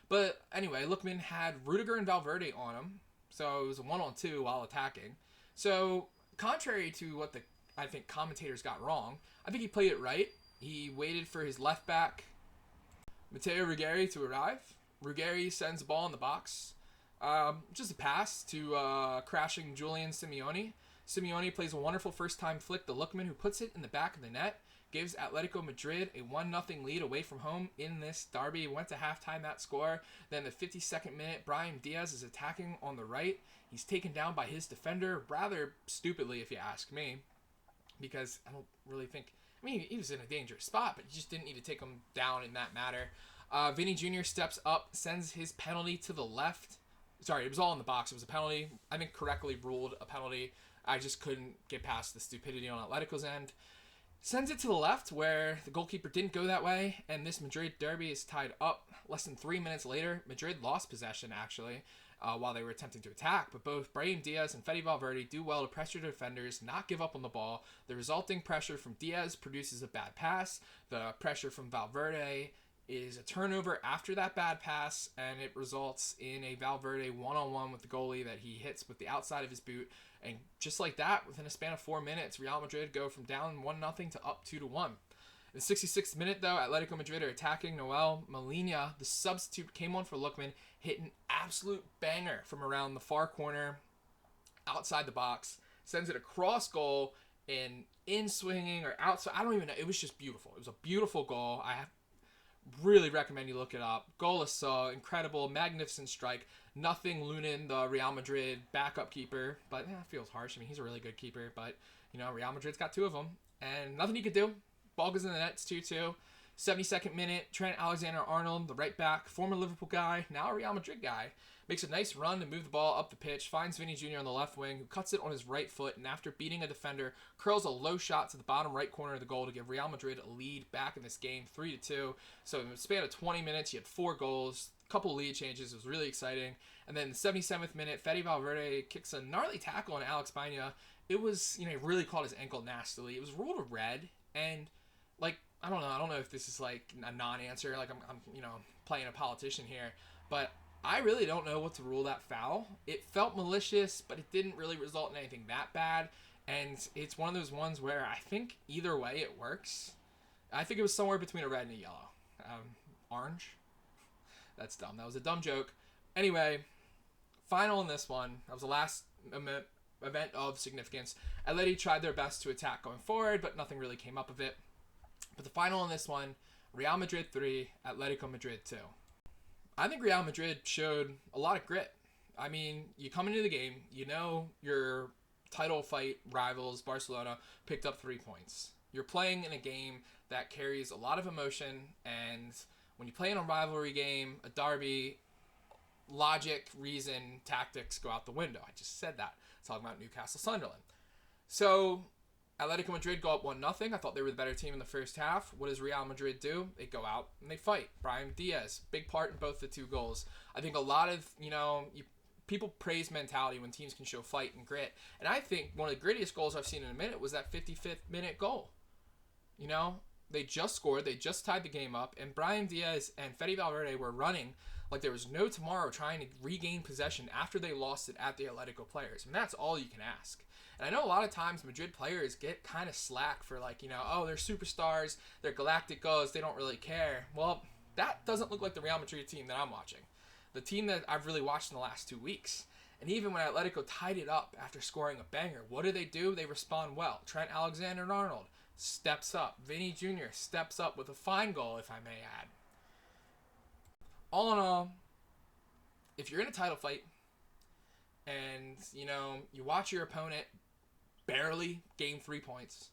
Speaker 1: But anyway, Lookman had Rudiger and Valverde on him, so it was a 1-on-2 while attacking. So, contrary to what I think commentators got wrong, I think he played it right. He waited for his left back, Matteo Ruggeri, to arrive. Ruggeri sends the ball in the box. Just a pass to crashing Julian Simeone. Simeone plays a wonderful first-time flick to Lookman, who puts it in the back of the net. Gives Atletico Madrid a 1-0 lead away from home in this derby. Went to halftime that score. Then the 52nd minute, Brahim Diaz is attacking on the right. He's taken down by his defender, rather stupidly if you ask me, because I don't really think... I mean, he was in a dangerous spot, but you just didn't need to take him down in that matter. Vinny Jr. steps up, sends his penalty to the left. Sorry, it was all in the box. It was a penalty. I think correctly ruled a penalty. I just couldn't get past the stupidity on Atletico's end. Sends it to the left where the goalkeeper didn't go that way, and this Madrid derby is tied up. Less than 3 minutes later, Madrid lost possession, actually, while they were attempting to attack, but both Brahim Diaz and Fede Valverde do well to pressure defenders, not give up on the ball. The resulting pressure from Diaz produces a bad pass. The pressure from Valverde is a turnover after that bad pass, and it results in a Valverde one-on-one with the goalie that he hits with the outside of his boot. And just like that, within a span of 4 minutes, Real Madrid go from down 1-0 to up 2-1. In the 66th minute, though, Atletico Madrid are attacking. Noel Molina, the substitute, came on for Lookman, hit an absolute banger from around the far corner, outside the box, sends it across goal, and in swinging or outside, I don't even know. It was just beautiful. It was a beautiful goal. I really recommend you look it up. Goal is incredible, magnificent strike. Nothing Lunin, the Real Madrid backup keeper, but it feels harsh. I mean, he's a really good keeper, but Real Madrid's got two of them, and nothing you could do. Ball goes in the net. It's 2-2. 72nd minute, Trent Alexander-Arnold, the right back, former Liverpool guy, now a Real Madrid guy, makes a nice run to move the ball up the pitch, finds Vinny Jr. on the left wing, who cuts it on his right foot, and after beating a defender, curls a low shot to the bottom right corner of the goal to give Real Madrid a lead back in this game, 3-2. So in the span of 20 minutes, he had 4 goals, a couple lead changes. It was really exciting. And then the 77th minute, Fede Valverde kicks a gnarly tackle on Alex Baena. It was, he really caught his ankle nastily. It was ruled a red, and I don't know if this is like a non-answer, like I'm playing a politician here, but I really don't know what to rule that foul. It felt malicious, but it didn't really result in anything that bad, and it's one of those ones where I think either way it works. I think it was somewhere between a red and a yellow. Orange? That's dumb. That was a dumb joke. Anyway, final in this one. That was the last event of significance. Atleti tried their best to attack going forward, but nothing really came up of it. But the final in this one, Real Madrid 3, Atletico Madrid 2. I think Real Madrid showed a lot of grit. I mean, you come into the game, you know your title fight rivals, Barcelona, picked up 3 points. You're playing in a game that carries a lot of emotion, and when you play in a rivalry game, a derby, logic, reason, tactics go out the window. I just said that. Talking about Newcastle Sunderland. So, Atletico Madrid go up 1-0. I thought they were the better team in the first half. What does Real Madrid do? They go out and they fight. Brahim Diaz, big part in both the 2 goals. I think a lot of, people praise mentality when teams can show fight and grit. And I think one of the grittiest goals I've seen in a minute was that 55th minute goal. They just scored. They just tied the game up. And Brahim Diaz and Fede Valverde were running like there was no tomorrow, trying to regain possession after they lost it at the Atletico players. And that's all you can ask. And I know a lot of times Madrid players get kind of slack for they're superstars, they're Galacticos, they don't really care. Well, that doesn't look like the Real Madrid team that I'm watching. The team that I've really watched in the last 2 weeks. And even when Atletico tied it up after scoring a banger, what do? They respond well. Trent Alexander-Arnold steps up. Vinny Jr. steps up with a fine goal, if I may add. All in all, if you're in a title fight and, you watch your opponent barely gain 3 points,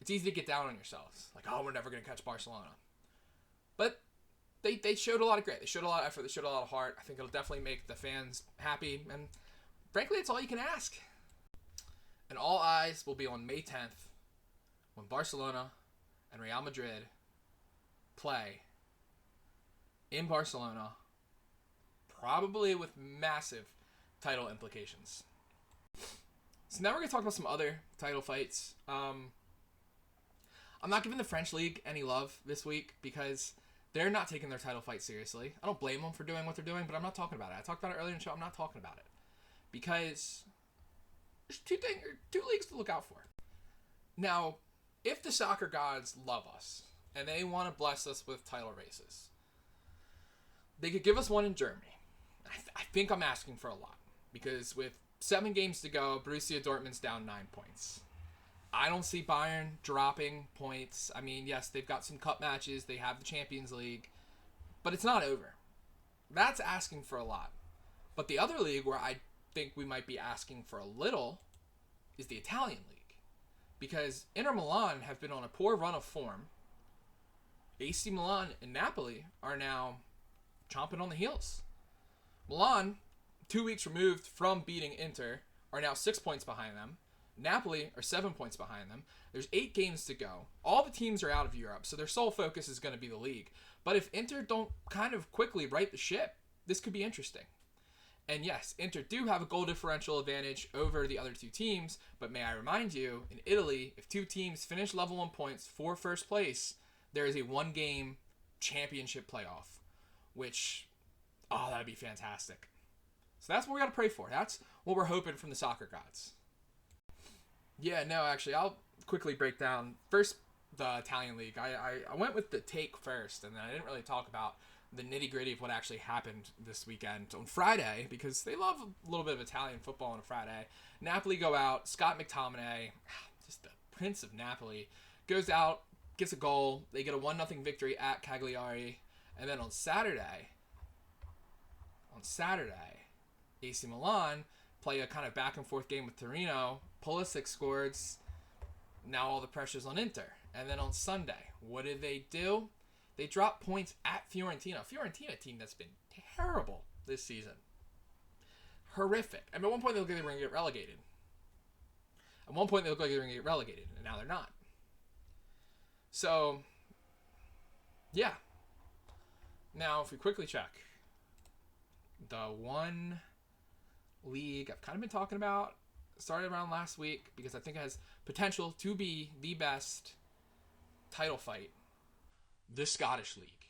Speaker 1: it's easy to get down on yourselves. Like, oh, we're never going to catch Barcelona. But they showed a lot of grit. They showed a lot of effort. They showed a lot of heart. I think it'll definitely make the fans happy. And frankly, it's all you can ask. And all eyes will be on May 10th when Barcelona and Real Madrid play in Barcelona, probably with massive title implications. So now we're going to talk about some other title fights. I'm not giving the French League any love this week because they're not taking their title fight seriously. I don't blame them for doing what they're doing, but I'm not talking about it. I talked about it earlier in the show. I'm not talking about it because there's two leagues to look out for. Now, if the soccer gods love us and they want to bless us with title races, they could give us one in Germany. I think I'm asking for a lot because with 7 games to go, Borussia Dortmund's down 9 points. I don't see Bayern dropping points. I mean, yes, they've got some cup matches. They have the Champions League. But it's not over. That's asking for a lot. But the other league where I think we might be asking for a little is the Italian league. Because Inter Milan have been on a poor run of form. AC Milan and Napoli are now chomping on the heels. Milan, 2 weeks removed from beating Inter, are now 6 points behind them. Napoli are 7 points behind them. There's 8 games to go. All the teams are out of Europe, so their sole focus is going to be the league. But if Inter don't kind of quickly right the ship, this could be interesting. And yes, Inter do have a goal differential advantage over the other 2 teams, but may I remind you, in Italy, if 2 teams finish level on points for first place, there is a 1-game championship playoff, which, that'd be fantastic. So that's what we got to pray for. That's what we're hoping from the soccer gods. Yeah, no, actually, I'll quickly break down first the Italian league. I went with the take first, and then I didn't really talk about the nitty-gritty of what actually happened this weekend on Friday, because they love a little bit of Italian football on a Friday. Napoli go out. Scott McTominay, just the Prince of Napoli, goes out, gets a goal. They get a 1-0 victory at Cagliari. And then on Saturday, AC Milan play a kind of back-and-forth game with Torino. Pulisic scores. Now all the pressure's on Inter. And then on Sunday, what did they do? They dropped points at Fiorentina. Fiorentina team that's been terrible this season. Horrific. I mean, at one point they looked like they were going to get relegated. And now they're not. So, yeah. Now, if we quickly check, the one league I've kind of been talking about started around last week because I think it has potential to be the best title fight. The Scottish League.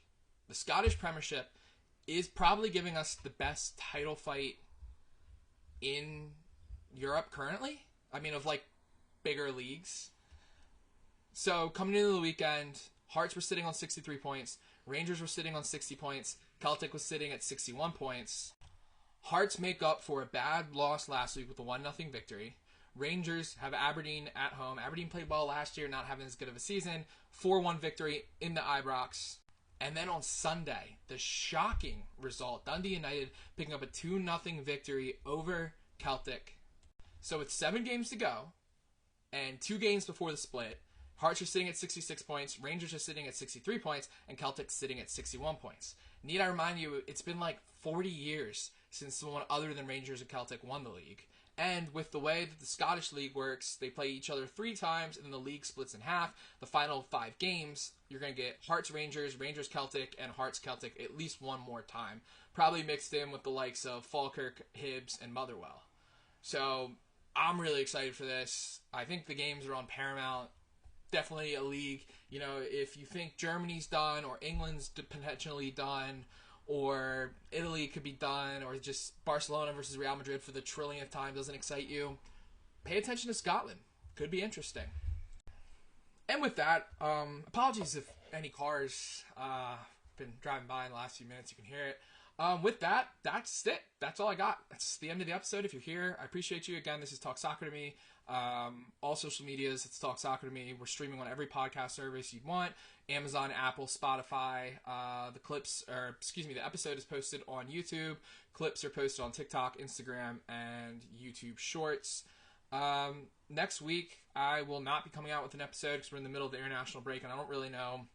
Speaker 1: The Scottish Premiership is probably giving us the best title fight in Europe currently. I mean, of bigger leagues. So coming into the weekend, Hearts were sitting on 63 points. Rangers were sitting on 60 points. Celtic was sitting at 61 points. Hearts make up for a bad loss last week with a 1-0 victory. Rangers have Aberdeen at home. Aberdeen played well last year, not having as good of a season. 4-1 victory in the Ibrox. And then on Sunday, the shocking result, Dundee United picking up a 2-0 victory over Celtic. So with 7 games to go and 2 games before the split, Hearts are sitting at 66 points, Rangers are sitting at 63 points, and Celtic's sitting at 61 points. Need I remind you, it's been like 40 years since someone other than Rangers and Celtic won the league. And with the way that the Scottish League works, they play each other 3 times, and then the league splits in half. The final 5 games, you're going to get Hearts Rangers, Rangers Celtic, and Hearts Celtic at least one more time. Probably mixed in with the likes of Falkirk, Hibs, and Motherwell. So I'm really excited for this. I think the games are on Paramount. Definitely a league. You know, if you think Germany's done or England's potentially done, or Italy could be done, or just Barcelona versus Real Madrid for the trillionth time doesn't excite you, pay attention to Scotland. Could be interesting. And with that, apologies if any cars been driving by in the last few minutes. You can hear it. With that, that's it. That's all I got. That's the end of the episode. If you're here, I appreciate you. Again, this is Talk Soccer to Me. All social medias, it's Talk Soccer to Me. We're streaming on every podcast service you'd want. Amazon, Apple, Spotify. The episode is posted on YouTube. Clips are posted on TikTok, Instagram, and YouTube Shorts. Next week, I will not be coming out with an episode because we're in the middle of the international break, and I don't really know,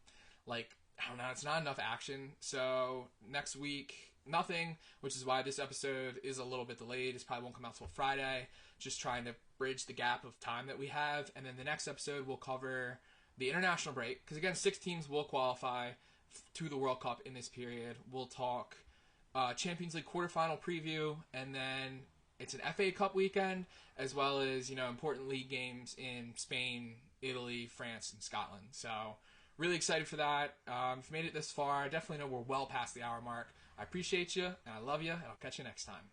Speaker 1: it's not enough action. So next week, nothing, which is why this episode is a little bit delayed. It probably won't come out till Friday. Just trying to bridge the gap of time that we have. And then the next episode will cover the international break. Because again, 6 teams will qualify to the World Cup in this period. We'll talk Champions League quarterfinal preview. And then it's an FA Cup weekend, as well as, important league games in Spain, Italy, France, and Scotland. So really excited for that. If you made it this far, I definitely know we're well past the hour mark. I appreciate you, and I love you, and I'll catch you next time.